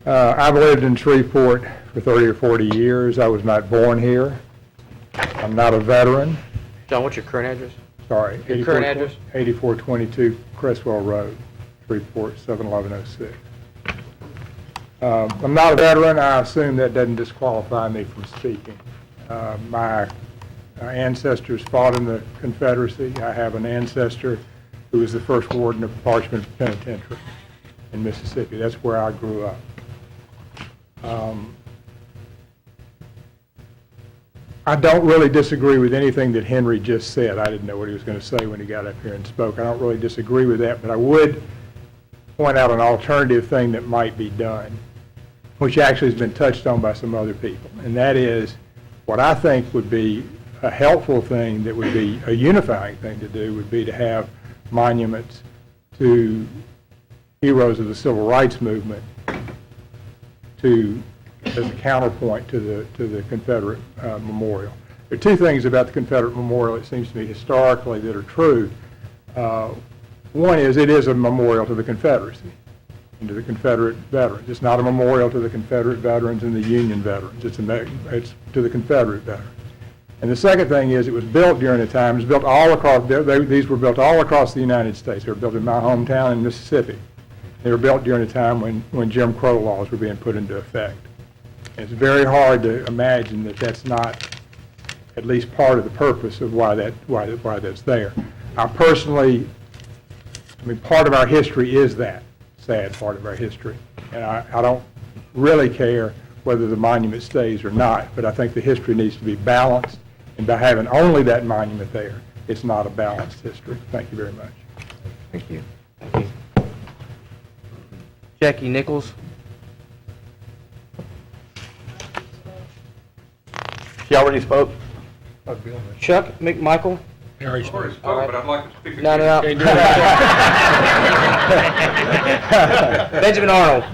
I've lived in Shreveport for 30 or 40 years. I was not born here. I'm not a veteran. John, what's your current address? Sorry. Your current address? 8422 Cresswell Road, Shreveport, 71106. I'm not a veteran. I assume that doesn't disqualify me from speaking. My ancestors fought in the Confederacy. I have an ancestor who was the first warden of Parchment Penitentiary in Mississippi. That's where I grew up. I don't really disagree with anything that Henry just said. I didn't know what he was going to say when he got up here and spoke. I don't really disagree with that, but I would point out an alternative thing that might be done, which actually has been touched on by some other people, and that is what I think would be a helpful thing, that would be a unifying thing to do, would be to have monuments to heroes of the civil rights movement as a counterpoint to the Confederate memorial. There are 2 things about the Confederate memorial, it seems to me, historically, that are true. One is it is a memorial to the Confederacy and to the Confederate veterans. It's not a memorial to the Confederate veterans and the Union veterans. It's to the Confederate veterans. And the second thing is it was built during a time, it was built all across, these were built all across the United States. They were built in my hometown in Mississippi. They were built during a time when Jim Crow laws were being put into effect. And it's very hard to imagine that that's not at least part of the purpose of why that's there. Part of our history is that sad part of our history. And I don't really care whether the monument stays or not, but I think the history needs to be balanced. And by having only that monument there, it's not a balanced history. Thank you very much. Thank you. Thank you. Jackie Nichols. She already spoke? Chuck McMichael. Already spoke, but I'd like to speak again. No. Benjamin Arnold.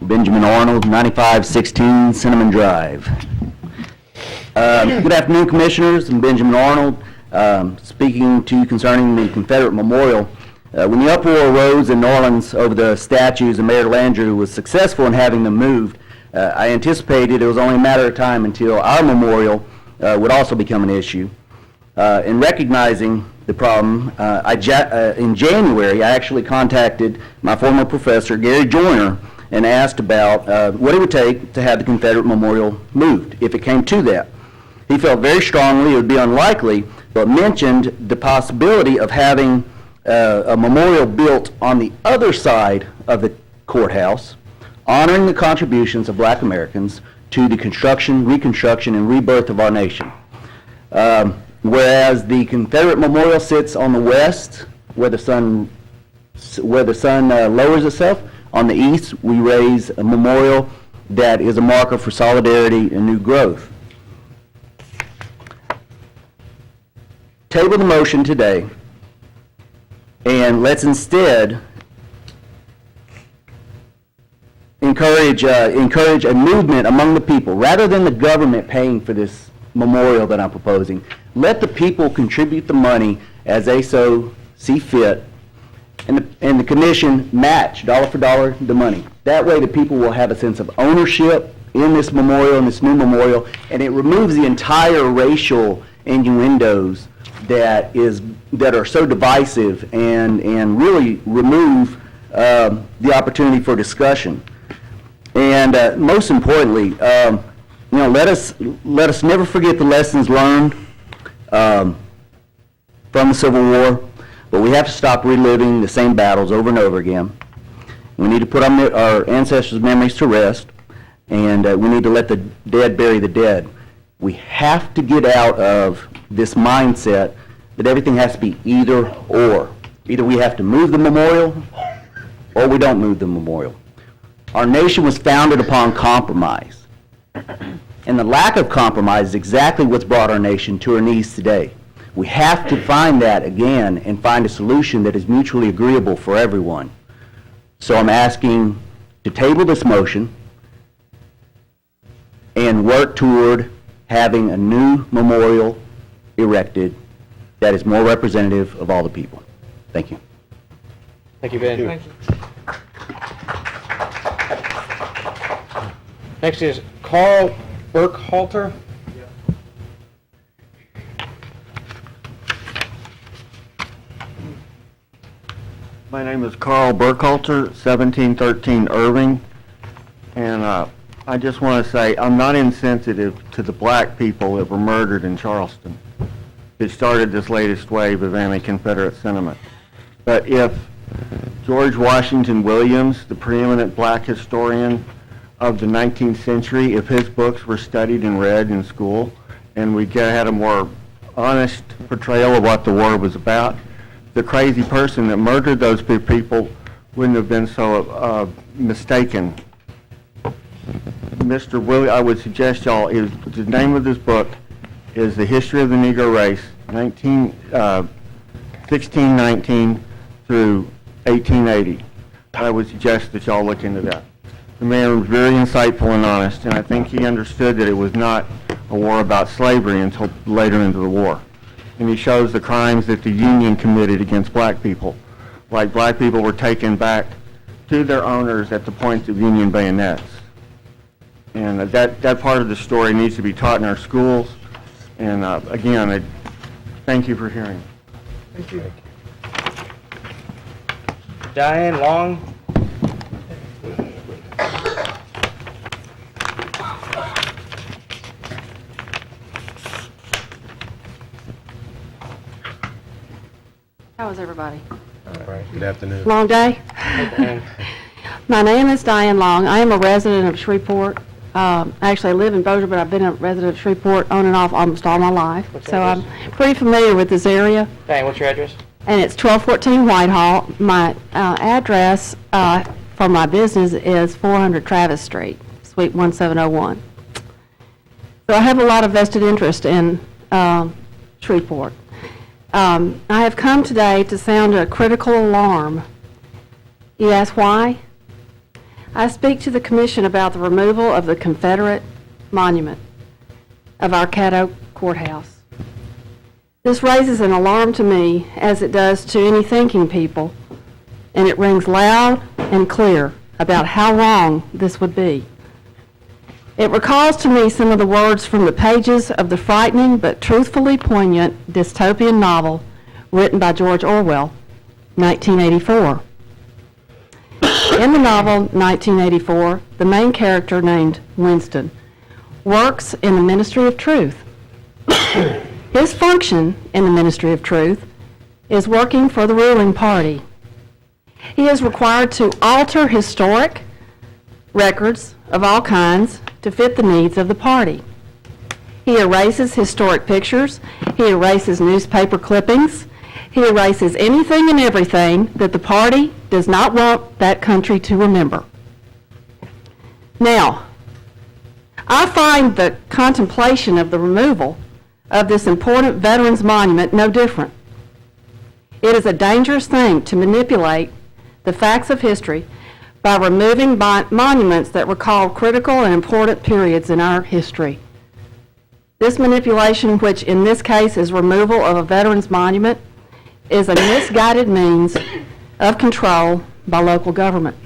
Benjamin Arnold, 9516 Cinnamon Drive. Good afternoon, Commissioners. I'm Benjamin Arnold, speaking to you concerning the Confederate Memorial. When the uproar arose in New Orleans over the statues and Mayor Landrieu was successful in having them moved, I anticipated it was only a matter of time until our memorial would also become an issue. In recognizing the problem, in January, I actually contacted my former professor, Gary Joyner, and asked about what it would take to have the Confederate Memorial moved, if it came to that. He felt very strongly it would be unlikely, but mentioned the possibility of having a memorial built on the other side of the courthouse, honoring the contributions of Black Americans to the construction, reconstruction, and rebirth of our nation. Whereas the Confederate Memorial sits on the west, where the sun lowers itself, on the east, we raise a memorial that is a marker for solidarity and new growth. Table the motion today, and let's instead encourage a movement among the people. Rather than the government paying for this memorial that I'm proposing, let the people contribute the money as they so see fit, and the commission match dollar for dollar the money. That way the people will have a sense of ownership in this memorial, in this new memorial, and it removes the entire racial innuendos that are so divisive and really remove the opportunity for discussion. And most importantly, let us never forget the lessons learned from the Civil War, but we have to stop reliving the same battles over and over again. We need to put our ancestors' memories to rest, and we need to let the dead bury the dead. We have to get out of this mindset that everything has to be either or. Either we have to move the memorial or we don't move the memorial. Our nation was founded upon compromise. And the lack of compromise is exactly what's brought our nation to her knees today. We have to find that again and find a solution that is mutually agreeable for everyone. So I'm asking to table this motion and work toward having a new memorial erected that is more representative of all the people. Thank you. Thank you, Ben. Thank you. Next is Carl Burkhalter. My name is Carl Burkhalter, 1713 Irving, and I just want to say I'm not insensitive to the black people that were murdered in Charleston that started this latest wave of anti-Confederate sentiment. But if George Washington Williams, the preeminent black historian of the 19th century, if his books were studied and read in school and we had a more honest portrayal of what the war was about, the crazy person that murdered those people wouldn't have been so mistaken. Mr. Willie, I would suggest y'all, the name of this book is The History of the Negro Race, 1619 through 1880. I would suggest that y'all look into that. The man was very insightful and honest, and I think he understood that it was not a war about slavery until later into the war. And he shows the crimes that the Union committed against black people. Like black people were taken back to their owners at the point of Union bayonets. And that part of the story needs to be taught in our schools. And again, I thank you for hearing. Thank you. Diane Long. How is everybody? All right. Good afternoon. Long day? My name is Diane Long. I am a resident of Shreveport. Actually, I live in Bossier, but I've been a resident of Shreveport on and off almost all my life. So I'm pretty familiar with this area. Diane, what's your address? And it's 1214 Whitehall. My address for my business is 400 Travis Street, Suite 1701. So I have a lot of vested interest in Shreveport. I have come today to sound a critical alarm. You ask why? I speak to the Commission about the removal of the Confederate Monument of our Caddo Courthouse. This raises an alarm to me, as it does to any thinking people, and it rings loud and clear about how wrong this would be. It recalls to me some of the words from the pages of the frightening but truthfully poignant dystopian novel written by George Orwell, 1984. In the novel 1984, the main character, named Winston, works in the Ministry of Truth. His function in the Ministry of Truth is working for the ruling party. He is required to alter historic records of all kinds to fit the needs of the party. He erases historic pictures, he erases newspaper clippings, he erases anything and everything that the party does not want that country to remember. Now, I find the contemplation of the removal of this important veterans monument no different. It is a dangerous thing to manipulate the facts of history by removing monuments that recall critical and important periods in our history. This manipulation, which in this case is removal of a veterans monument, is a misguided means of control by local government.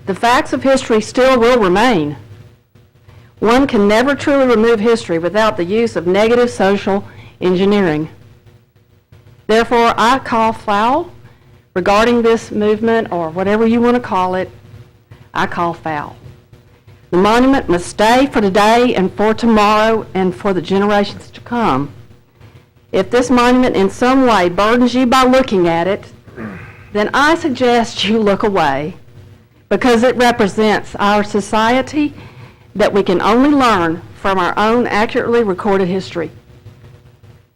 The facts of history still will remain. One can never truly remove history without the use of negative social engineering. Therefore, I call foul regarding this movement, or whatever you want to call it. I call foul. The monument must stay for today and for tomorrow and for the generations to come. If this monument in some way burdens you by looking at it, then I suggest you look away, because it represents our society that we can only learn from our own accurately recorded history.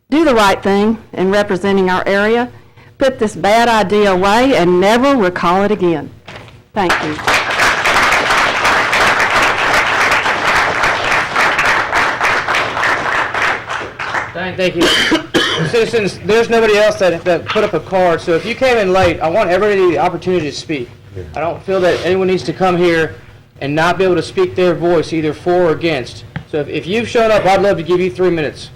Do the right thing in representing our area. Put this bad idea away and never recall it again. Thank you. Thank you. Citizens, there's nobody else that put up a card, so if you came in late, I want everybody the opportunity to speak. I don't feel that anyone needs to come here and not be able to speak their voice, either for or against. So if you've shown up, I'd love to give you 3 minutes.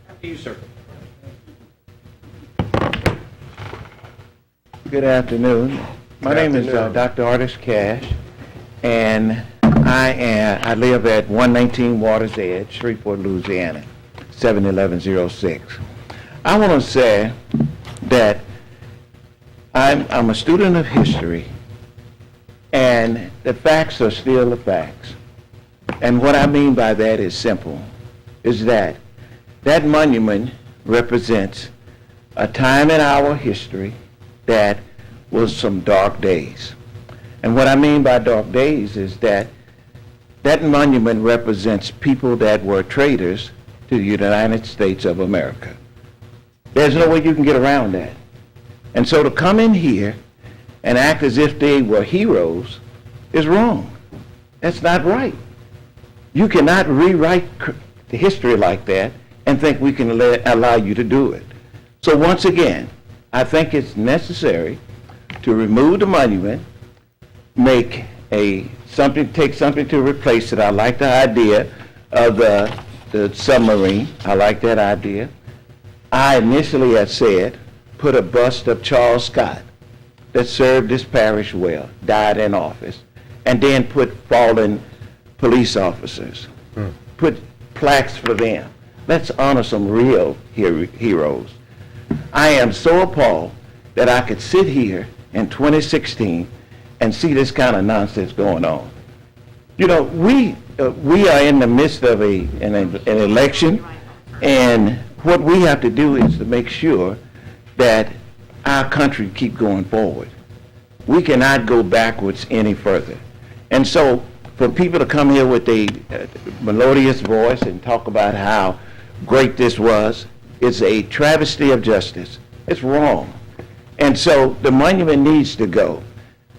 After you, sir. Good afternoon. My name is Dr. Artis Cash, and I live at 119 Waters Edge, Shreveport, Louisiana, 71106. I want to say that I'm a student of history, and the facts are still the facts. And what I mean by that is simple, is that that monument represents a time in our history that was some dark days. And what I mean by dark days is that that monument represents people that were traitors to the United States of America. There's no way you can get around that. And so to come in here and act as if they were heroes is wrong. That's not right. You cannot rewrite the history like that and think we can allow you to do it. So once again, I think it's necessary to remove the monument, take something to replace it. I like the idea of the submarine. I like that idea. I initially had said, put a bust of Charles Scott that served this parish well, died in office, and then put fallen police officers. Put plaques for them. Let's honor some real heroes. I am so appalled that I could sit here in 2016 and see this kind of nonsense going on. You know, we are in the midst of an election, and what we have to do is to make sure that our country keep going forward. We cannot go backwards any further. And so for people to come here with a melodious voice and talk about how great this was, it's a travesty of justice. It's wrong. And so the monument needs to go.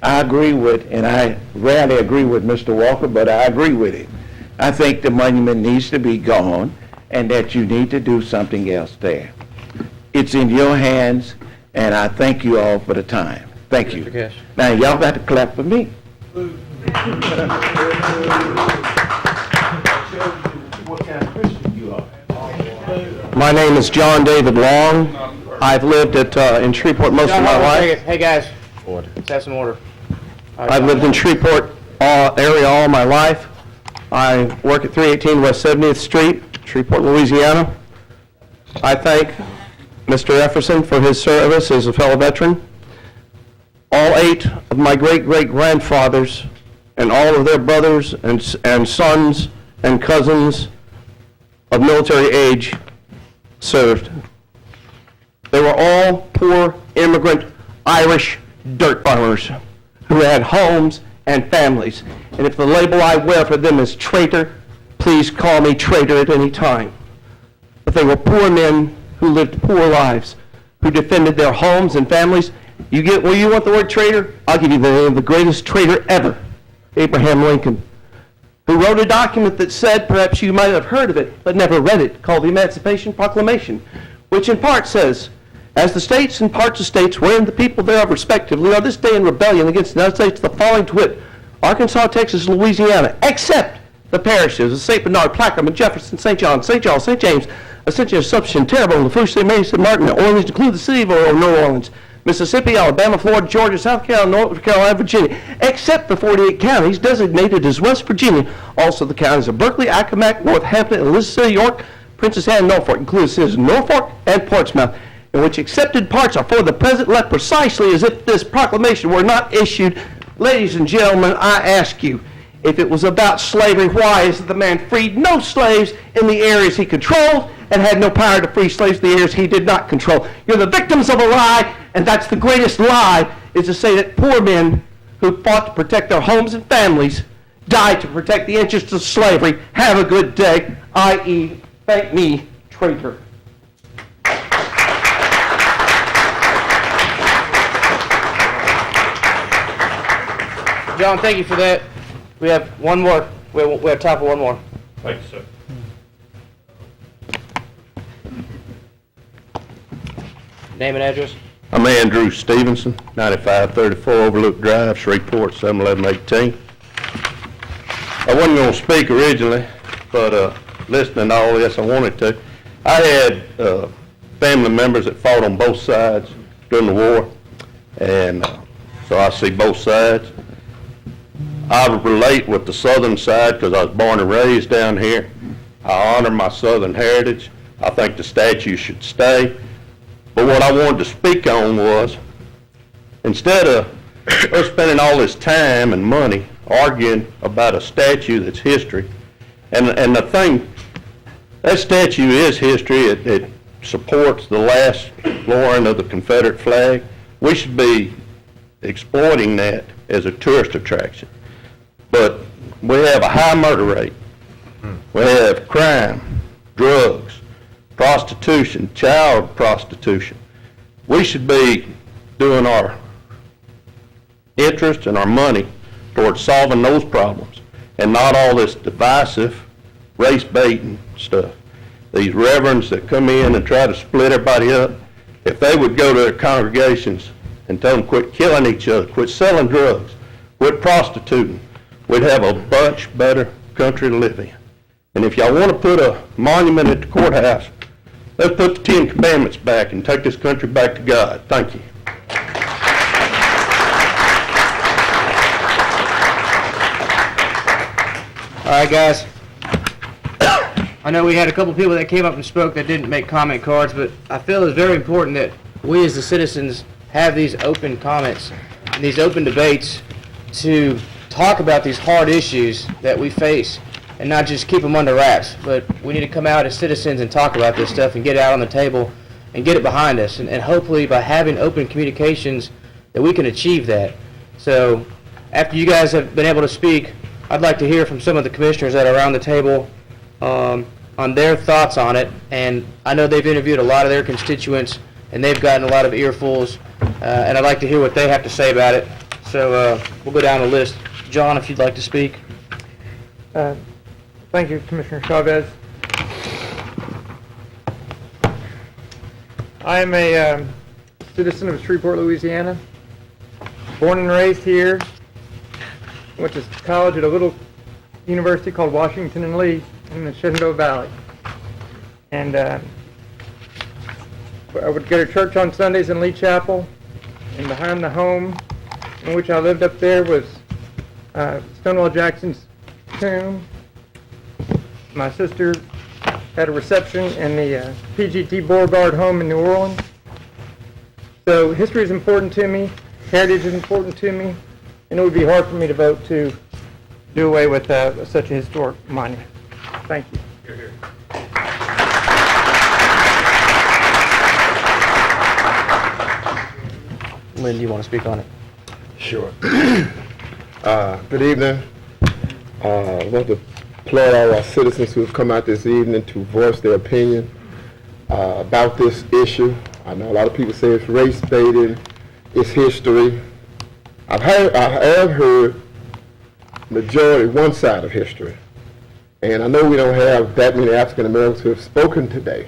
I agree with, and I rarely agree with Mr. Walker, but I agree with it. I think the monument needs to be gone and that you need to do something else there. It's in your hands, and I thank you all for the time. Thank you. Now, y'all got to clap for me. My name is John David Long. I've lived in Shreveport most of my life. Hey, guys. Let's have some order. I've lived in Shreveport area all my life. I work at 318 West 70th Street, Shreveport, Louisiana. I thank Mr. Efferson for his service as a fellow veteran. All 8 of my great-great-grandfathers and all of their brothers and sons and cousins of military age served. They were all poor, immigrant, Irish dirt farmers who had homes and families. And if the label I wear for them is traitor, please call me traitor at any time. But they were poor men who lived poor lives, who defended their homes and families. You want the word traitor? I'll give you the name of the greatest traitor ever, Abraham Lincoln, who wrote a document that said, perhaps you might have heard of it, but never read it, called the Emancipation Proclamation, which in part says, as the states and parts of states wherein the people thereof respectively are this day in rebellion against the United States, the following to wit, Arkansas, Texas, Louisiana, except the parishes of St. Bernard, Plaquemine, Jefferson, St. John, St. Charles, St. James, Ascension, Assumption, Terrebonne, Lafourche, St. Mary, St. Martin, and Orleans, include the city of New Orleans, Mississippi, Alabama, Florida, Georgia, South Carolina, North Carolina, Virginia, except the 48 counties designated as West Virginia. Also the counties of Berkeley, Accomack, Northampton, Elizabeth, York, Princess Anne, Norfolk, including the cities of Norfolk and Portsmouth, in which accepted parts are for the present left precisely as if this proclamation were not issued. Ladies and gentlemen, I ask you, if it was about slavery, why is it the man freed no slaves in the areas he controlled and had no power to free slaves in the areas he did not control? You're the victims of a lie, and that's the greatest lie, is to say that poor men who fought to protect their homes and families died to protect the interests of slavery. Have a good day, i.e., thank me, traitor. John, thank you for that. We have one more. We have time for one more. Thank you, sir. Name and address. I'm Andrew Stevenson, 9534 Overlook Drive, Shreveport, 71118. I wasn't going to speak originally, but listening to all this, I wanted to. I had family members that fought on both sides during the war, and so I see both sides. I relate with the southern side because I was born and raised down here. I honor my southern heritage. I think the statue should stay. But what I wanted to speak on was, instead of us spending all this time and money arguing about a statue that's history, and the thing, that statue is history. It supports the last lowering of the Confederate flag. We should be exploiting that as a tourist attraction. But we have a high murder rate. We have crime, drugs, prostitution, child prostitution. We should be doing our interest and our money towards solving those problems and not all this divisive race baiting stuff. These reverends that come in and try to split everybody up, if they would go to their congregations and tell them quit killing each other, quit selling drugs, quit prostituting, we'd have a much better country to live in. And if y'all want to put a monument at the courthouse, let's put the 10 Commandments back and take this country back to God. Thank you. All right, guys. I know we had a couple people that came up and spoke that didn't make comment cards, but I feel it's very important that we as the citizens have these open comments and these open debates to talk about these hard issues that we face and not just keep them under wraps. But we need to come out as citizens and talk about this stuff and get it out on the table and get it behind us. And hopefully by having open communications that we can achieve that. So after you guys have been able to speak, I'd like to hear from some of the commissioners that are around the table on their thoughts on it. And I know they've interviewed a lot of their constituents and they've gotten a lot of earfuls. And I'd like to hear what they have to say about it. So we'll go down the list. John, if you'd like to speak. Thank you, Commissioner Chavez. I am a citizen of Shreveport, Louisiana. Born and raised here. Went to college at a little university called Washington and Lee in the Shenandoah Valley. And I would go to church on Sundays in Lee Chapel. And behind the home in which I lived up there was Stonewall Jackson's tomb. My sister had a reception in the PGT Beauregard home in New Orleans. So history is important to me, heritage is important to me, and it would be hard for me to vote to do away with such a historic monument. Thank you. Lynn, do you want to speak on it? Sure. Good evening. I want to applaud all our citizens who have come out this evening to voice their opinion about this issue. I know a lot of people say it's race baiting, it's history. I have heard majority one side of history, and I know we don't have that many African Americans who have spoken today.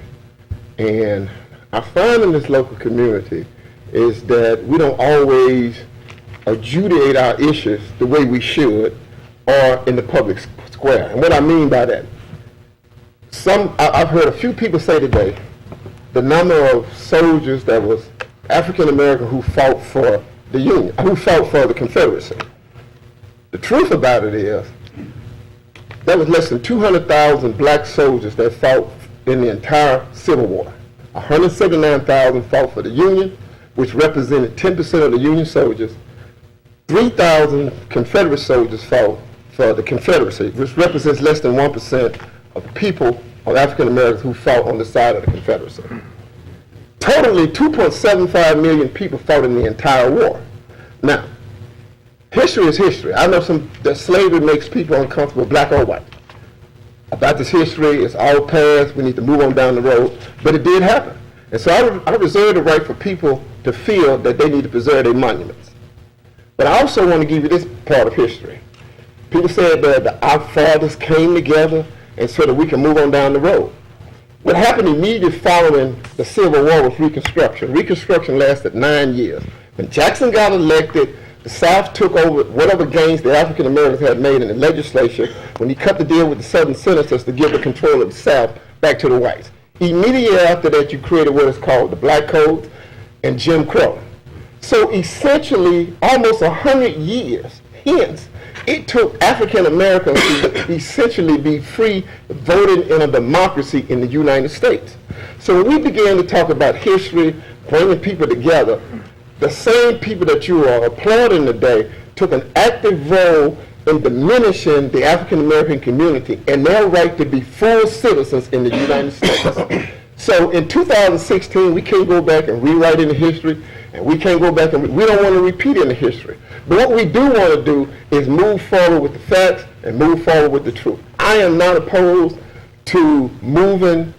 And I find in this local community is that we don't always adjudicate our issues the way we should or in the public square. And what I mean by that, I've heard a few people say today the number of soldiers that was African American who fought for the Union, who fought for the Confederacy. The truth about it is there was less than 200,000 black soldiers that fought in the entire Civil War. 179,000 fought for the Union, which represented 10% of the Union soldiers. 3,000 Confederate soldiers fought for the Confederacy, which represents less than 1% of the people, of African Americans who fought on the side of the Confederacy. Totally 2.75 million people fought in the entire war. Now, history is history. I know that slavery makes people uncomfortable, black or white. About this history, it's all past, we need to move on down the road, but it did happen. And so I reserve the right for people to feel that they need to preserve their monuments. But I also want to give you this part of history. People said that our fathers came together and so that we can move on down the road. What happened immediately following the Civil War was Reconstruction. Reconstruction lasted 9 years. When Jackson got elected, the South took over whatever gains the African Americans had made in the legislature when he cut the deal with the Southern senators to give the control of the South back to the whites. Immediately after that, you created what is called the Black Code and Jim Crow. So essentially, almost 100 years hence, it took African Americans to essentially be free voting in a democracy in the United States. So when we began to talk about history, bringing people together, the same people that you are applauding today took an active role in diminishing the African American community and their right to be full citizens in the United States. So in 2016, we can't go back and rewrite any history, and we can't go back and we don't want to repeat any history. But what we do want to do is move forward with the facts and move forward with the truth. I am not opposed to moving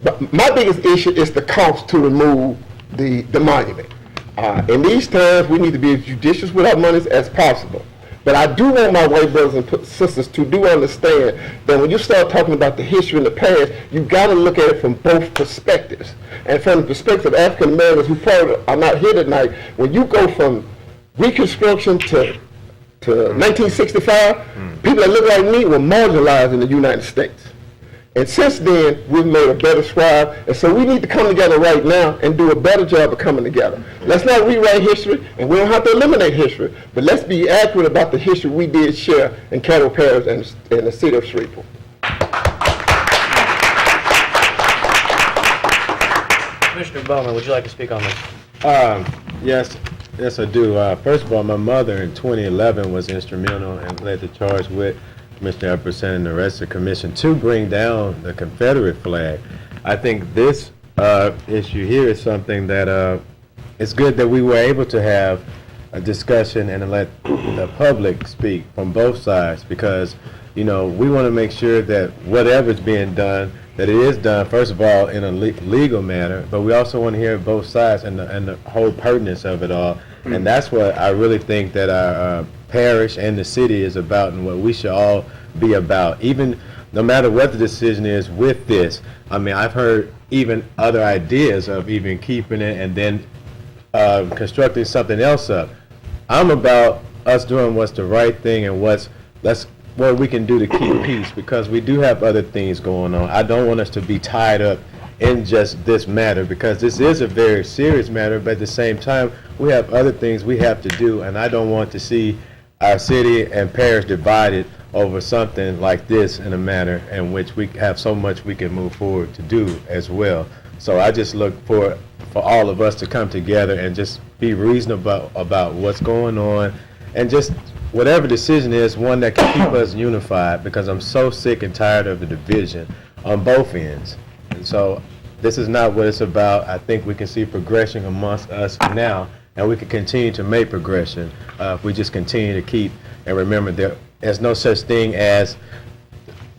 but my biggest issue is the cost to remove the monument. In these times, we need to be as judicious with our monies as possible. But I do want my white brothers and sisters to do understand that when you start talking about the history in the past, you've got to look at it from both perspectives. And from the perspective of African Americans who probably are not here tonight, when you go from Reconstruction to 1965, people that look like me were marginalized in the United States. And since then, we've made a better strive, and so we need to come together right now and do a better job of coming together. Let's not rewrite history, and we don't have to eliminate history, but let's be accurate about the history we did share in Caddo Parish and the city of Shreveport. Commissioner Bowman, would you like to speak on this? Yes, I do. First of all, my mother in 2011 was instrumental and led the charge with Commissioner Epperson and the rest of the commission to bring down the Confederate flag. I think this issue here is something that it's good that we were able to have a discussion and to let the public speak from both sides, because we want to make sure that whatever's being done, that it is done, first of all, in a legal manner, but we also want to hear both sides and the whole pertinence of it all. And that's what I really think that our parish and the city is about, and what we should all be about. Even no matter what the decision is with this, I mean, I've heard even other ideas of even keeping it and then constructing something else up. I'm about us doing what's the right thing and what we can do to keep peace, because we do have other things going on. I don't want us to be tied up in just this matter, because this is a very serious matter, but at the same time, we have other things we have to do, and I don't want to see our city and parish divided over something like this in a manner in which we have so much we can move forward to do as well. So I just look for all of us to come together and just be reasonable about what's going on, and just whatever decision is, one that can keep us unified, because I'm so sick and tired of the division on both ends. And so this is not what it's about. I think we can see progression amongst us now, and we can continue to make progression if we just continue to keep and remember there's no such thing as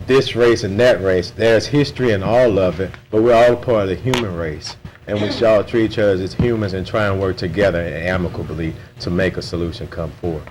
this race and that race. There's history in all of it, but we're all part of the human race, and we should all treat each other as humans and try and work together and amicably to make a solution come forward.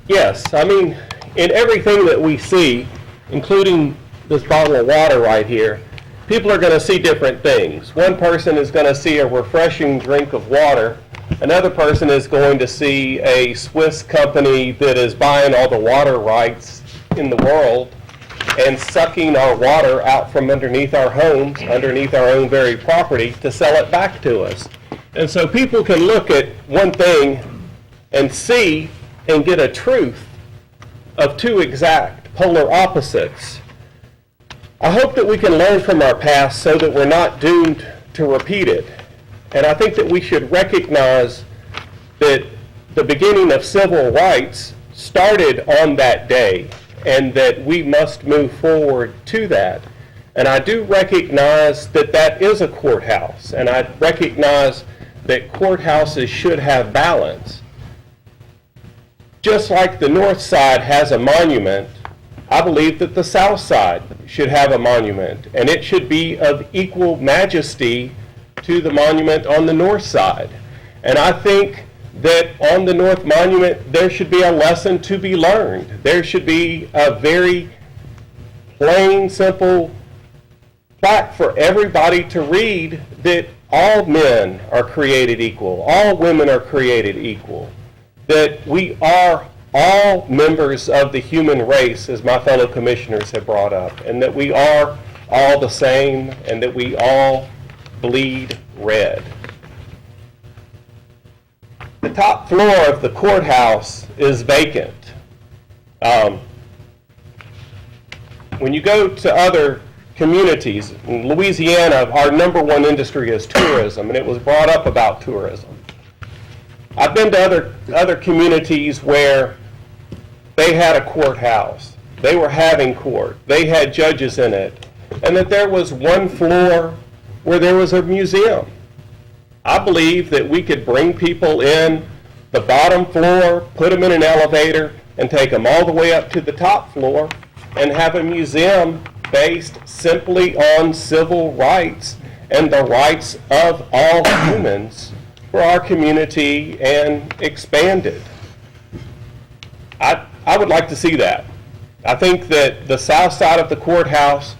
Yes, I mean, in everything that we see, including this bottle of water right here, people are going to see different things. One person is going to see a refreshing drink of water. Another person is going to see a Swiss company that is buying all the water rights in the world and sucking our water out from underneath our homes, underneath our own very property, to sell it back to us. And so people can look at one thing and see and get a truth of two exact polar opposites. I hope that we can learn from our past so that we're not doomed to repeat it. And I think that we should recognize that the beginning of civil rights started on that day, and that we must move forward to that. And I do recognize that that is a courthouse, and I recognize that courthouses should have balance. Just like the north side has a monument, I believe that the south side should have a monument, and it should be of equal majesty to the monument on the north side. And I think that on the North Monument, there should be a lesson to be learned. There should be a very plain, simple plaque for everybody to read, that all men are created equal, all women are created equal, that we are all members of the human race, as my fellow commissioners have brought up, and that we are all the same, and that we all bleed red. The top floor of the courthouse is vacant. When you go to other communities, in Louisiana, our number one industry is tourism, and it was brought up about tourism. I've been to other communities where they had a courthouse, they were having court, they had judges in it, and that there was one floor where there was a museum. I believe that we could bring people in the bottom floor, put them in an elevator, and take them all the way up to the top floor, and have a museum based simply on civil rights and the rights of all humans for our community, and expand it. I would like to see that. I think that the south side of the courthouse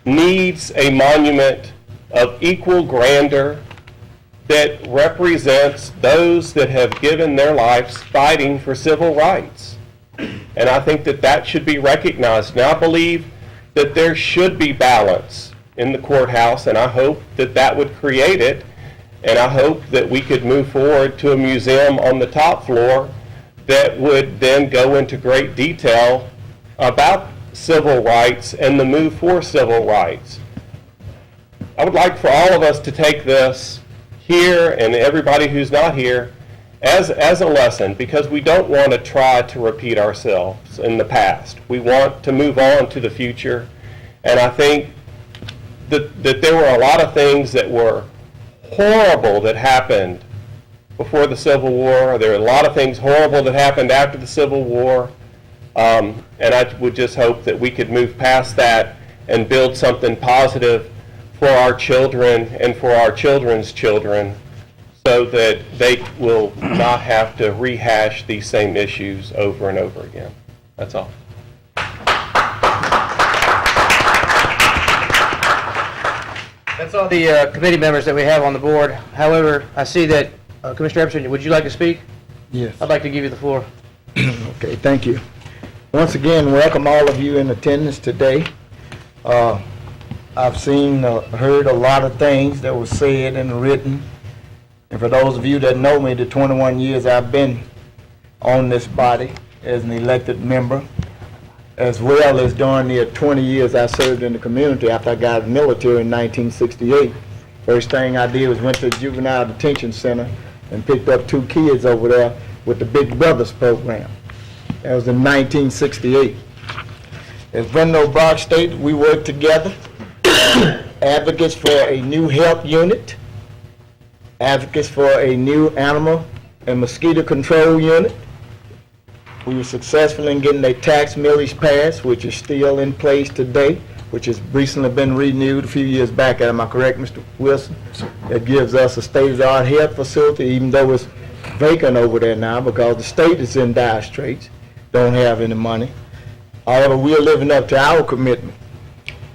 needs a monument of equal grandeur that represents those that have given their lives fighting for civil rights. And I think that that should be recognized. Now, I believe that there should be balance in the courthouse, and I hope that that would create it. And I hope that we could move forward to a museum on the top floor that would then go into great detail about civil rights and the move for civil rights. I would like for all of us to take this here, and everybody who's not here, as a lesson, because we don't want to try to repeat ourselves in the past. We want to move on to the future, and I think that there were a lot of things that were horrible that happened before the Civil War. There are a lot of things horrible that happened after the Civil War, and I would just hope that we could move past that and build something positive for our children and for our children's children so that they will not have to rehash these same issues over and over again. That's all. That's all the committee members that we have on the board. However, I see that Commissioner Epperson, would you like to speak? Yes. I'd like to give you the floor. Okay, thank you. Once again, welcome all of you in attendance today. I've seen, heard a lot of things that were said and written. And for those of you that know me, the 21 years I've been on this body as an elected member, as well as during the 20 years I served in the community after I got out of the military in 1968. First thing I did was went to the juvenile detention center and picked up 2 kids over there with the Big Brothers program. That was in 1968. As Brenda Brock stated, we worked together, advocates for a new health unit, advocates for a new animal and mosquito control unit. We were successful in getting a tax millage passed, which is still in place today, which has recently been renewed a few years back. Am I correct, Mr. Wilson? That gives us a state-of-the-art health facility, even though it's vacant over there now because the state is in dire straits, don't have any money. However, we are living up to our commitment.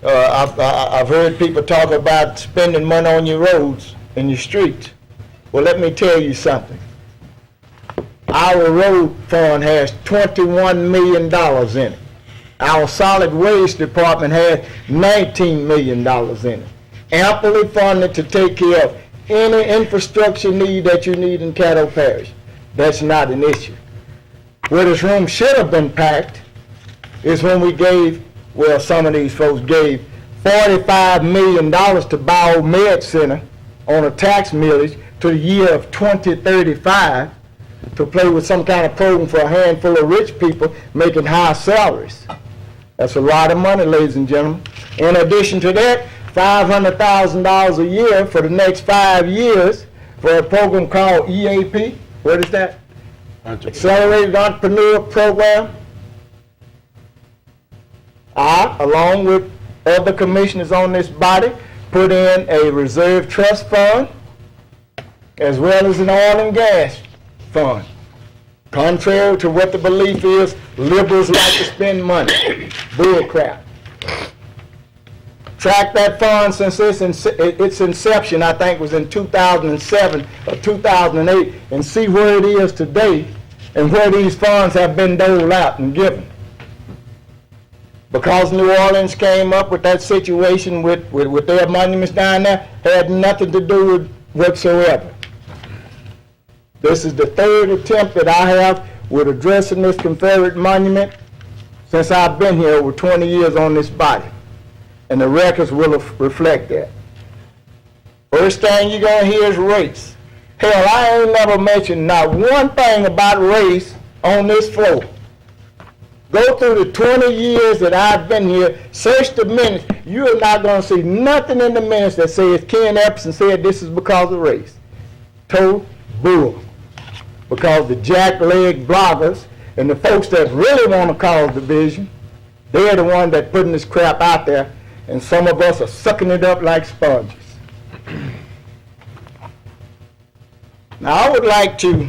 I've heard people talk about spending money on your roads and your streets. Well, let me tell you something. Our road fund has $21 million in it. Our solid waste department has $19 million in it. Amply funded to take care of any infrastructure need that you need in Caddo Parish. That's not an issue. Where this room should have been packed is when we gave, well, some of these folks gave $45 million to Biomed Center on a tax millage to the year of 2035 to play with some kind of program for a handful of rich people making high salaries. That's a lot of money, ladies and gentlemen. In addition to that, $500,000 a year for the next 5 years for a program called EAP. What is that? Accelerated Entrepreneur Program. I, along with other commissioners on this body, put in a reserve trust fund as well as an oil and gas fund. Contrary to what the belief is, liberals like to spend money. Bull crap. Track that fund since its inception, I think was in 2007 or 2008, and see where it is today and where these funds have been doled out and given. Because New Orleans came up with that situation with their monuments down there, had nothing to do with whatsoever. This is the 3rd attempt that I have with addressing this Confederate monument since I've been here over 20 years on this body. And the records will reflect that. First thing you're going to hear is race. Hell, I ain't never mentioned not one thing about race on this floor. Go through the 20 years that I've been here, search the minutes. You are not going to see nothing in the minutes that says Ken Epperson said this is because of race. Total bull. Because the jackleg bloggers and the folks that really want to cause division, they're the ones that putting this crap out there, and some of us are sucking it up like sponges. Now, I would like to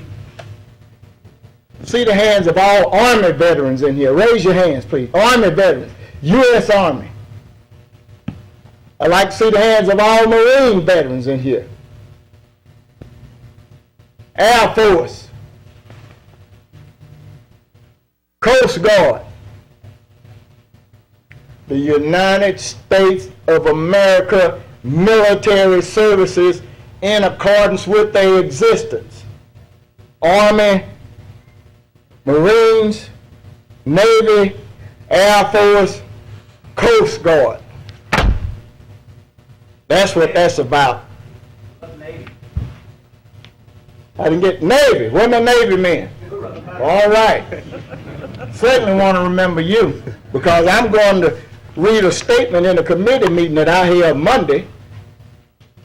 see the hands of all Army veterans in here. Raise your hands, please. Army veterans, U.S. Army. I'd like to see the hands of all Marine veterans in here. Air Force. Coast Guard. The United States of America military services in accordance with their existence. Army, Marines, Navy, Air Force, Coast Guard. That's what that's about. I didn't get Navy. Where my Navy men? All right. Certainly want to remember you, because I'm going to read a statement in a committee meeting that I held Monday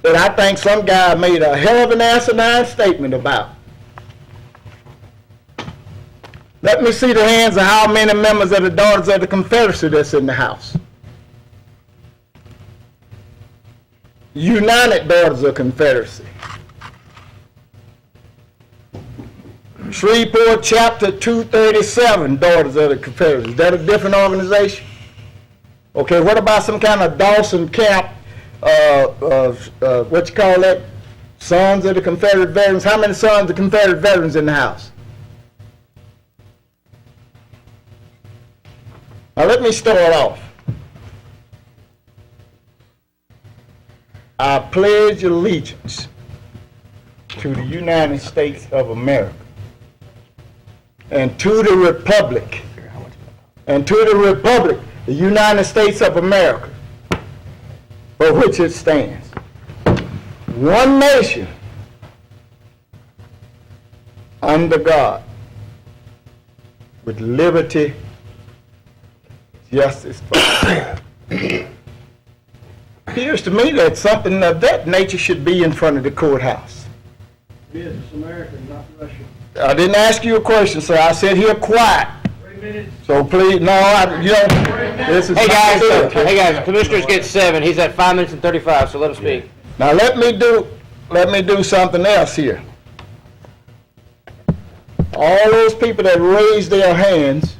that I think some guy made a hell of an asinine statement about. Let me see the hands of how many members of the Daughters of the Confederacy that's in the House. United Daughters of Confederacy. Shreveport Chapter 237, Daughters of the Confederacy. Is that a different organization? Okay, what about some kind of Dawson Camp, what you call that? Sons of the Confederate Veterans. How many sons of the Confederate Veterans in the house? Now let me start off. I pledge allegiance to the United States of America and to the republic, the United States of America, for which it stands, one nation, under God, with liberty, justice for all. Appears to me that something of that nature should be in front of the courthouse. Yes, it's American, not Russian. I didn't ask you a question, sir. I said here quiet. 3 minutes. So please, you know, this is. Hey guys, Commissioner's get 7. He's at 5 minutes and 35, so let him speak. Now let me do something else here. All those people that raised their hands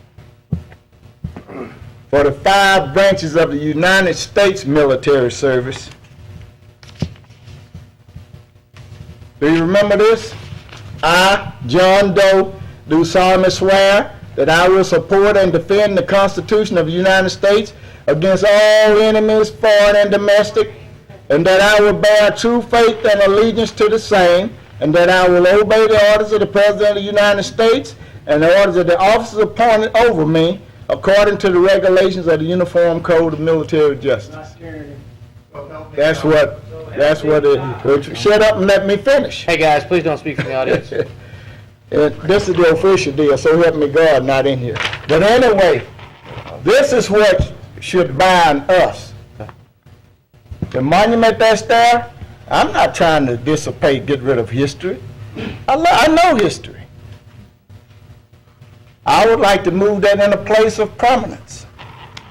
for the 5 branches of the United States military service. Do you remember this? I, John Doe, do solemnly swear that I will support and defend the Constitution of the United States against all enemies, foreign and domestic, and that I will bear true faith and allegiance to the same, and that I will obey the orders of the President of the United States and the orders of the officers appointed over me, according to the regulations of the Uniform Code of Military Justice. That's what it, shut up and let me finish. Hey guys, please don't speak from the audience. This is the official deal, so help me God, not in here. But anyway, this is what should bind us. The monument that's there, I'm not trying to dissipate, get rid of history. I know history. I would like to move that in a place of prominence.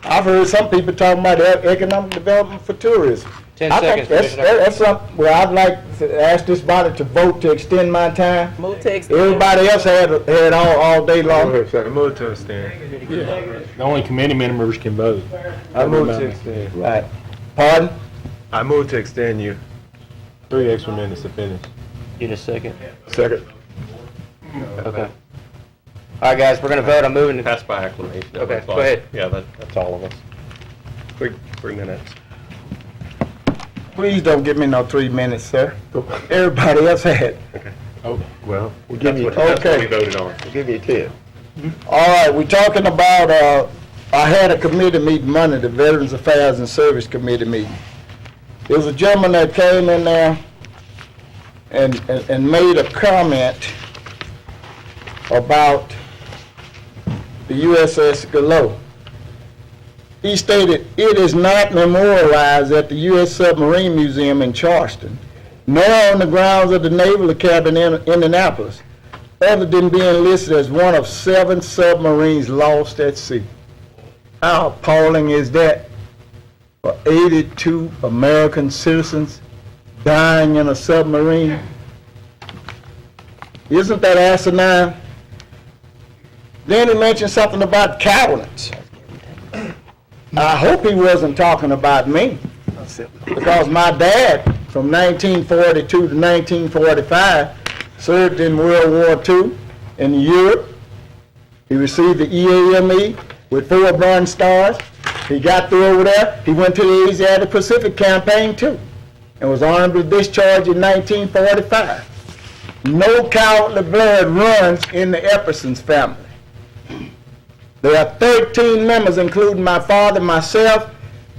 I've heard some people talking about economic development for tourism. 10 I seconds, think that's something where I'd like to ask this body to vote to extend my time. Move to extend. Everybody else had all day long. Move to extend. The only committee members can vote. I move to extend. Right. Pardon? I move to extend you 3 extra minutes to finish. Need a second? Second. Okay. All right, guys, we're going to vote on moving. Pass by acclamation. Okay, go ahead. Yeah, that's all of us. 3 minutes. Please don't give me no 3 minutes, sir. Everybody else had. Okay. Oh, well, We'll give you, That's what we voted on. we'll give you 10. All right, we're talking about, I had a committee meeting Monday, the Veterans Affairs and Service Committee meeting. There was a gentleman that came in there and made a comment about the USS Gallo. He stated, it is not memorialized at the U.S. Submarine Museum in Charleston, nor on the grounds of the Naval Academy in Indianapolis, other than being listed as one of 7 submarines lost at sea. How appalling is that for 82 American citizens dying in a submarine? Isn't that asinine? Then he mentioned something about cowards. I hope he wasn't talking about me, because my dad, from 1942 to 1945, served in World War II in Europe. He received the EAME with 4 Bronze Stars. He got through over there. He went to the Asiatic Pacific Campaign too, and was honorably discharged in 1945. No cowardly blood runs in the Epperson's family. There are 13 members, including my father, myself,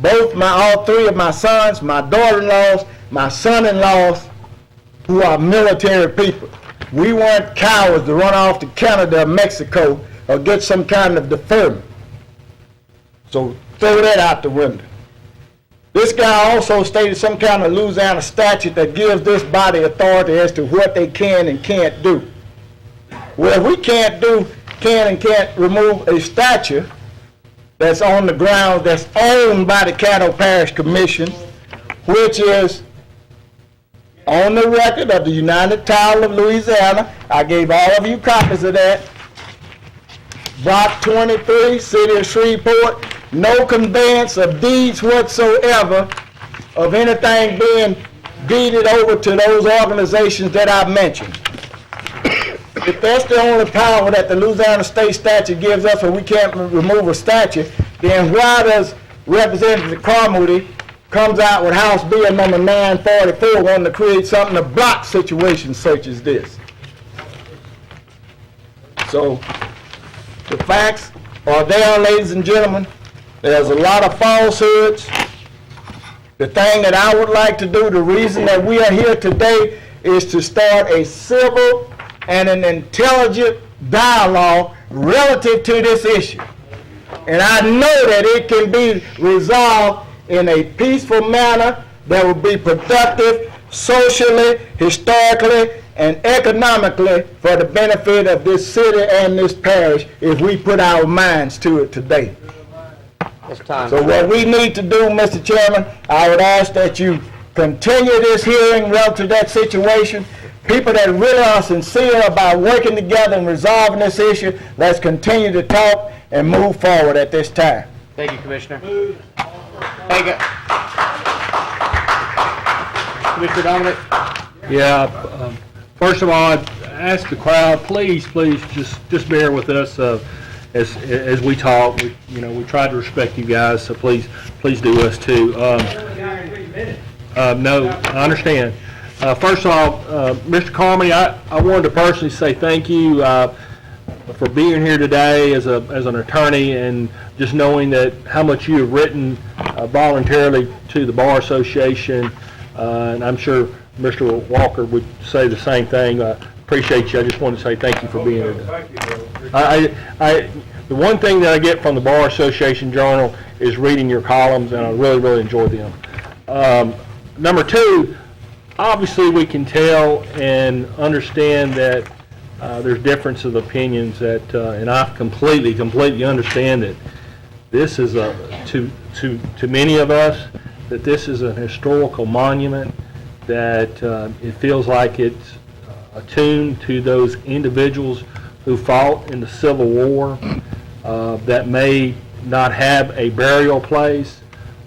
all 3 of my sons, my daughter-in-laws, my son-in-laws, who are military people. We weren't cowards to run off to Canada or Mexico or get some kind of deferment. So throw that out the window. This guy also stated some kind of Louisiana statute that gives this body authority as to what they can and can't do. Well, we can and can't remove a statue that's on the ground that's owned by the Caddo Parish Commission, which is on the record of the United Tower of Louisiana. I gave all of you copies of that. Block 23, City of Shreveport, no conveyance of deeds whatsoever of anything being deeded over to those organizations that I mentioned. If that's the only power that the Louisiana state statute gives us, or we can't remove a statute, then why does Representative Carmody comes out with House Bill number 944 wanting to create something to block situations such as this? So, the facts are there, ladies and gentlemen. There's a lot of falsehoods. The thing that I would like to do, the reason that we are here today, is to start a civil and an intelligent dialogue relative to this issue. And I know that it can be resolved in a peaceful manner that will be productive socially, historically, and economically for the benefit of this city and this parish if we put our minds to it today. It's time. So what we need to do, Mr. Chairman, I would ask that you continue this hearing relative to that situation. People that really are sincere about working together and resolving this issue, let's continue to talk and move forward at this time. Thank you, Commissioner. Thank you. Commissioner Dominic? Yeah, first of all, I'd ask the crowd, please just bear with us as we talk. We try to respect you guys, so please do us too. No, I understand. First off, Mr. Carmody, I wanted to personally say thank you for being here today as an attorney, and just knowing that how much you have written voluntarily to the Bar Association, and I'm sure Mr. Walker would say the same thing. Appreciate you. I just wanted to say thank you for being here today. The one thing that I get from the Bar Association Journal is reading your columns, and I really enjoy them. Number two, obviously we can tell and understand that there's difference of opinions and I completely understand that this is to many of us, that this is a historical monument, that it feels like it's attuned to those individuals who fought in the Civil War, that may not have a burial place,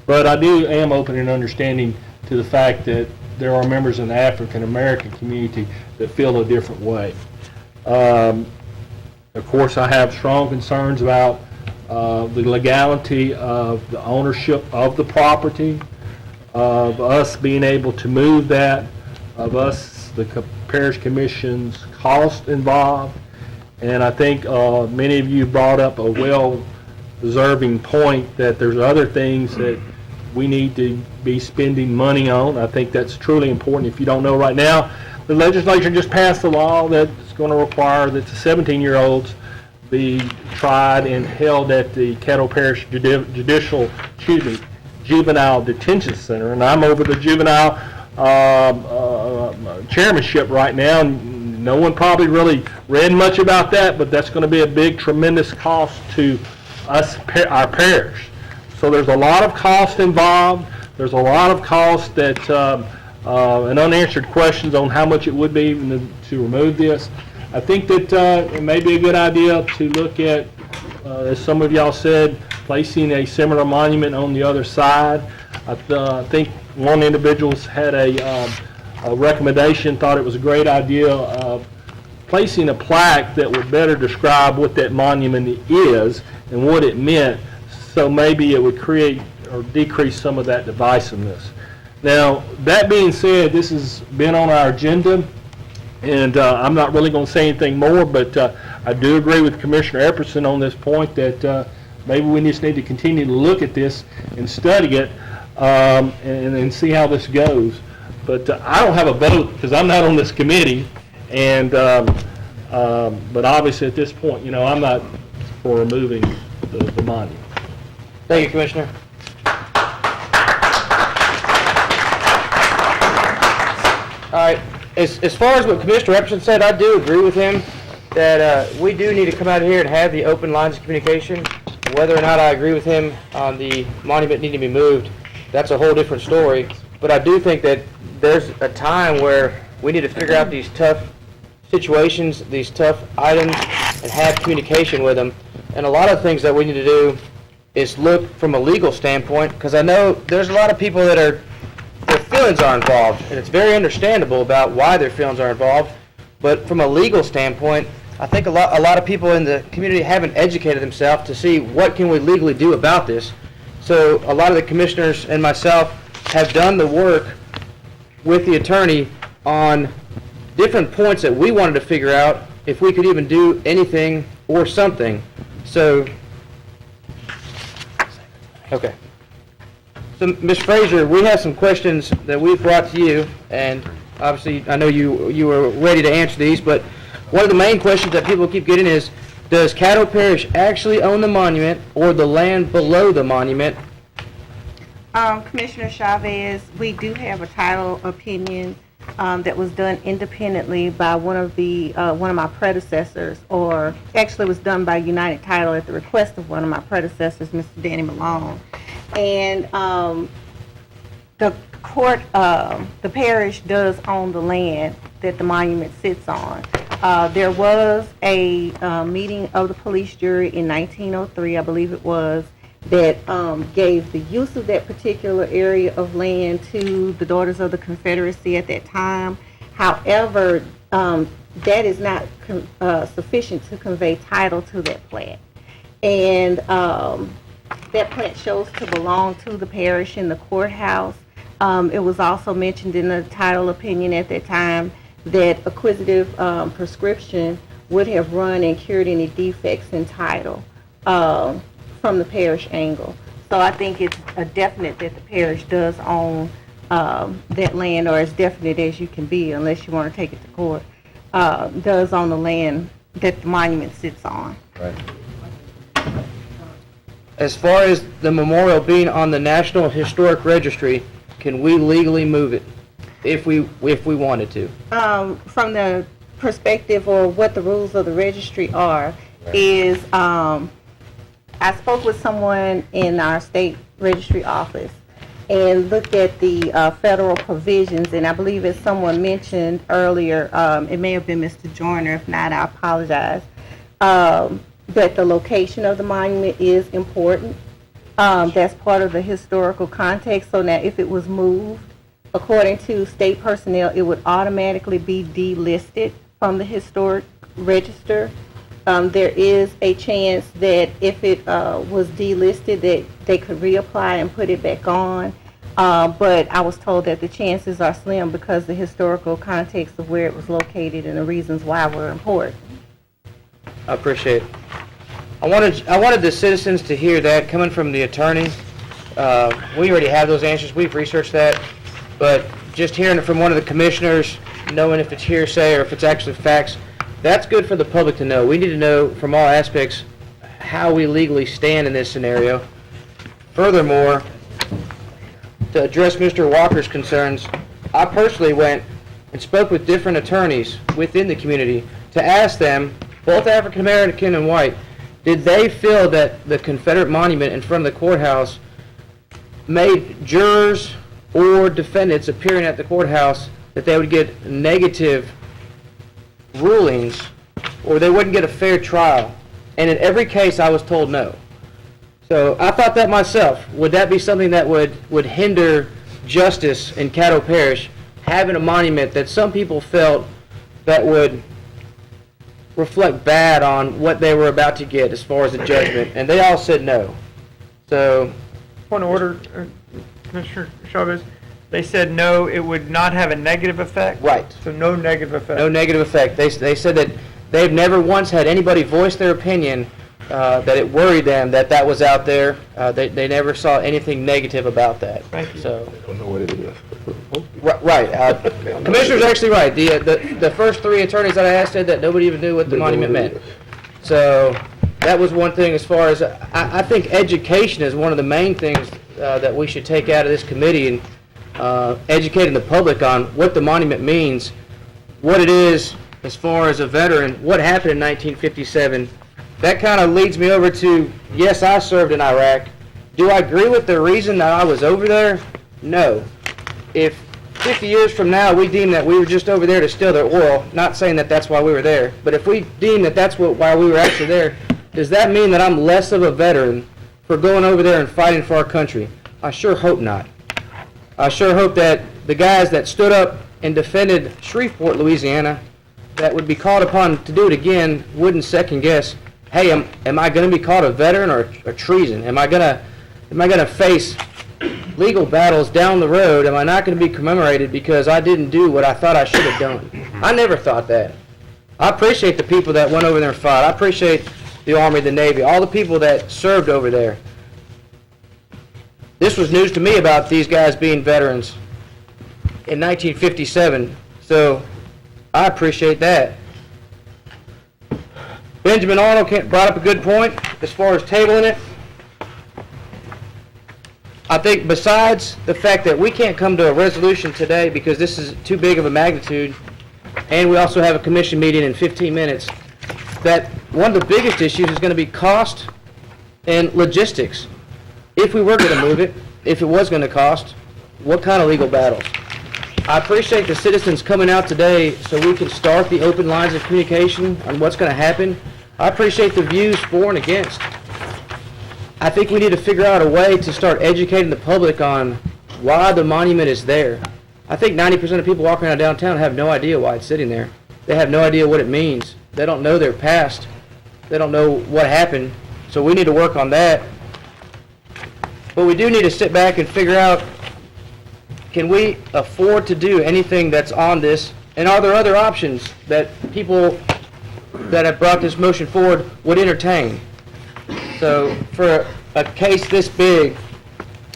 but I am open and understanding to the fact that there are members in the African American community that feel a different way. Of course, I have strong concerns about the legality of the ownership of the property, of us being able to move that, of us, the Parish Commission's cost involved, and I think many of you brought up a well-deserving point that there's other things that we need to be spending money on. I think that's truly important. If you don't know right now, the legislature just passed a law that's going to require that the 17-year-olds be tried and held at the Caddo Parish Juvenile Detention Center. And I'm over the juvenile chairmanship right now. And no one probably really read much about that, but that's going to be a big, tremendous cost to us, our parish. So there's a lot of cost involved. There's a lot of cost that and unanswered questions on how much it would be to remove this. I think that it may be a good idea to look at, as some of y'all said, placing a similar monument on the other side. I think one individual had a recommendation, thought it was a great idea of placing a plaque that would better describe what that monument is and what it meant, so maybe it would create or decrease some of that divisiveness. Now, that being said, this has been on our agenda, and I'm not really going to say anything more, but I do agree with Commissioner Epperson on this point that maybe we just need to continue to look at this and study it and see how this goes. But I don't have a vote because I'm not on this committee, and but obviously at this point, I'm not for removing the monument. Thank you, Commissioner. All right. As far as what Commissioner Epperson said, I do agree with him that we do need to come out here and have the open lines of communication. Whether or not I agree with him on the monument needing to be moved, that's a whole different story. but I do think that there's a time where we need to figure out these tough situations, these tough items, and have communication with them. And a lot of things that we need to do is look from a legal standpoint, because I know there's a lot of people that their feelings are involved, and it's very understandable about why their feelings are involved. But from a legal standpoint, I think a lot of people in the community haven't educated themselves to see what can we legally do about this. So a lot of the commissioners and myself have done the work with the attorney on different points that we wanted to figure out if we could even do anything or something. So, okay. So, Ms. Fraser, we have some questions that we've brought to you, and obviously I know you were ready to answer these, but one of the main questions that people keep getting is, does Caddo Parish actually own the monument or the land below the monument? Commissioner Chavez, we do have a title opinion that was done independently by one of my predecessors, or actually was done by United Title at the request of one of my predecessors, Mr. Danny Malone. And the parish does own the land that the monument sits on. There was a meeting of the police jury in 1903, I believe it was, that gave the use of that particular area of land to the Daughters of the Confederacy at that time. However, that is not sufficient to convey title to that plat. And that plat shows to belong to the parish in the courthouse. It was also mentioned in the title opinion at that time that acquisitive prescription would have run and cured any defects in title from the parish angle. So I think it's a definite that the parish does own that land, or as definite as you can be, unless you want to take it to court, does own the land that the monument sits on. Right. As far as the memorial being on the National Historic Registry, can we legally move it if we wanted to? From the perspective or what the rules of the registry are, is I spoke with someone in our state registry office and looked at the federal provisions, and I believe as someone mentioned earlier, it may have been Mr. Joyner, if not, I apologize, that the location of the monument is important. That's part of the historical context. So now if it was moved, according to state personnel, it would automatically be delisted from the historic register. There is a chance that if it was delisted, that they could reapply and put it back on. But I was told that the chances are slim because the historical context of where it was located and the reasons why were important. I appreciate it. I wanted the citizens to hear that coming from the attorney. We already have those answers. We've researched that. But just hearing it from one of the commissioners, knowing if it's hearsay or if it's actually facts, that's good for the public to know. We need to know from all aspects how we legally stand in this scenario. Furthermore, to address Mr. Walker's concerns, I personally went and spoke with different attorneys within the community to ask them, both African American and white, did they feel that the Confederate monument in front of the courthouse made jurors or defendants appearing at the courthouse that they would get negative rulings or they wouldn't get a fair trial? And in every case I was told no. So I thought that myself. Would that be something that would hinder justice in Caddo Parish, having a monument that some people felt that would reflect bad on what they were about to get as far as the judgment? And they all said no. So, point of order, Commissioner Chavez, they said no, it would not have a negative effect? Right. So no negative effect? No negative effect. They said that they've never once had anybody voice their opinion that it worried them that was out there. They never saw anything negative about that. Thank you. So, I don't know what it is. right. Commissioner's actually right. The first three attorneys that I asked said that nobody even knew what the monument meant. So that was one thing as far as, I think education is one of the main things that we should take out of this committee, and educating the public on what the monument means, what it is as far as a veteran, what happened in 1957. That kind of leads me over to, yes, I served in Iraq. Do I agree with the reason that I was over there? No. if 50 years from now we deem that we were just over there to steal their oil, not saying that that's why we were there, but if we deem that that's why we were actually there, does that mean that I'm less of a veteran for going over there and fighting for our country? I sure hope not. I sure hope that the guys that stood up and defended Shreveport, Louisiana, that would be called upon to do it again, wouldn't second guess, hey, am I going to be called a veteran or treason? Am I going to face legal battles down the road? Am I not going to be commemorated because I didn't do what I thought I should have done? I never thought that. I appreciate the people that went over there and fought. I appreciate the Army, the Navy, all the people that served over there. This was news to me about these guys being veterans in 1957, so I appreciate that. Benjamin Arnold brought up a good point as far as tabling it. I think besides the fact that we can't come to a resolution today because this is too big of a magnitude, and we also have a commission meeting in 15 minutes, that one of the biggest issues is going to be cost and logistics. If we were going to move it, if it was going to cost, what kind of legal battles? I appreciate the citizens coming out today so we can start the open lines of communication on what's going to happen. I appreciate the views for and against. I think we need to figure out a way to start educating the public on why the monument is there. I think 90% of people walking around downtown have no idea why it's sitting there. They have no idea what it means. They don't know their past. They don't know what happened. So we need to work on that. But we do need to sit back and figure out, can we afford to do anything that's on this? And are there other options that people that have brought this motion forward would entertain? So for a case this big,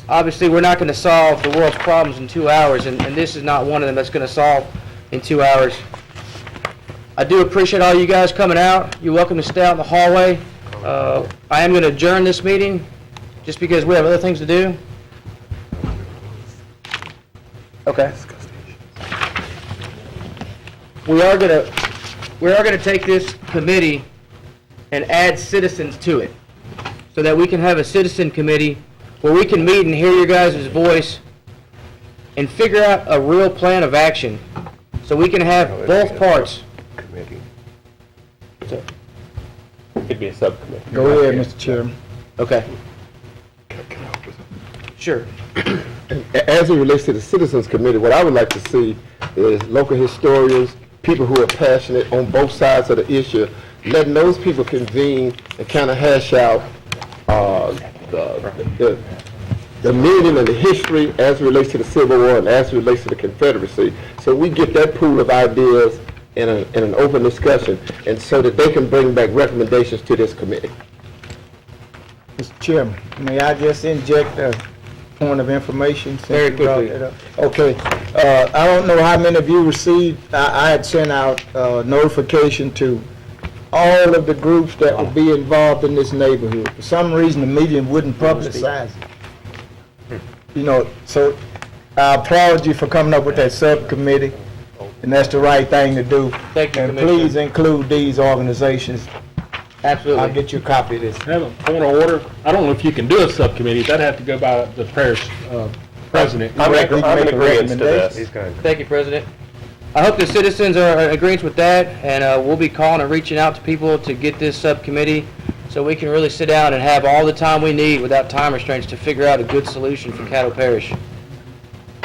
obviously we're not going to solve the world's problems in 2 hours, and this is not one of them that's going to solve in 2 hours. I do appreciate all you guys coming out. You're welcome to stay out in the hallway. I am going to adjourn this meeting just because we have other things to do. Okay. We are going to take this committee and add citizens to it, so that we can have a citizen committee where we can meet and hear your guys' voice and figure out a real plan of action, so we can have both parts. Committee. It'd be a subcommittee. Go ahead, Mr. Chairman. Okay. Sure. As it relates to the Citizens Committee, what I would like to see is local historians, people who are passionate on both sides of the issue, letting those people convene and kind of hash out the meaning and the history as it relates to the Civil War and as it relates to the Confederacy. So we get that pool of ideas in an open discussion, and so that they can bring back recommendations to this committee. Mr. Chairman, may I just inject a point of information? Very quickly. Okay. I don't know how many of you received, I had sent out notification to all of the groups that would be involved in this neighborhood. For some reason, the media wouldn't publicize it. You know, so I applaud you for coming up with that subcommittee, and that's the right thing to do. Thank you, and Commissioner. please include these organizations. Absolutely. I'll get you a copy of this. I have a point of order. I don't know if you can do a subcommittee. That'd have to go by the parish president. I'm in agreement to this. Thank you, President. I hope the citizens are in agreement with that, and we'll be calling and reaching out to people to get this subcommittee so we can really sit down and have all the time we need without time restraints to figure out a good solution for Caddo Parish.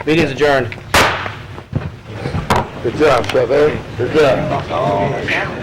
Meeting is adjourned. Good job, Chevy. Good job.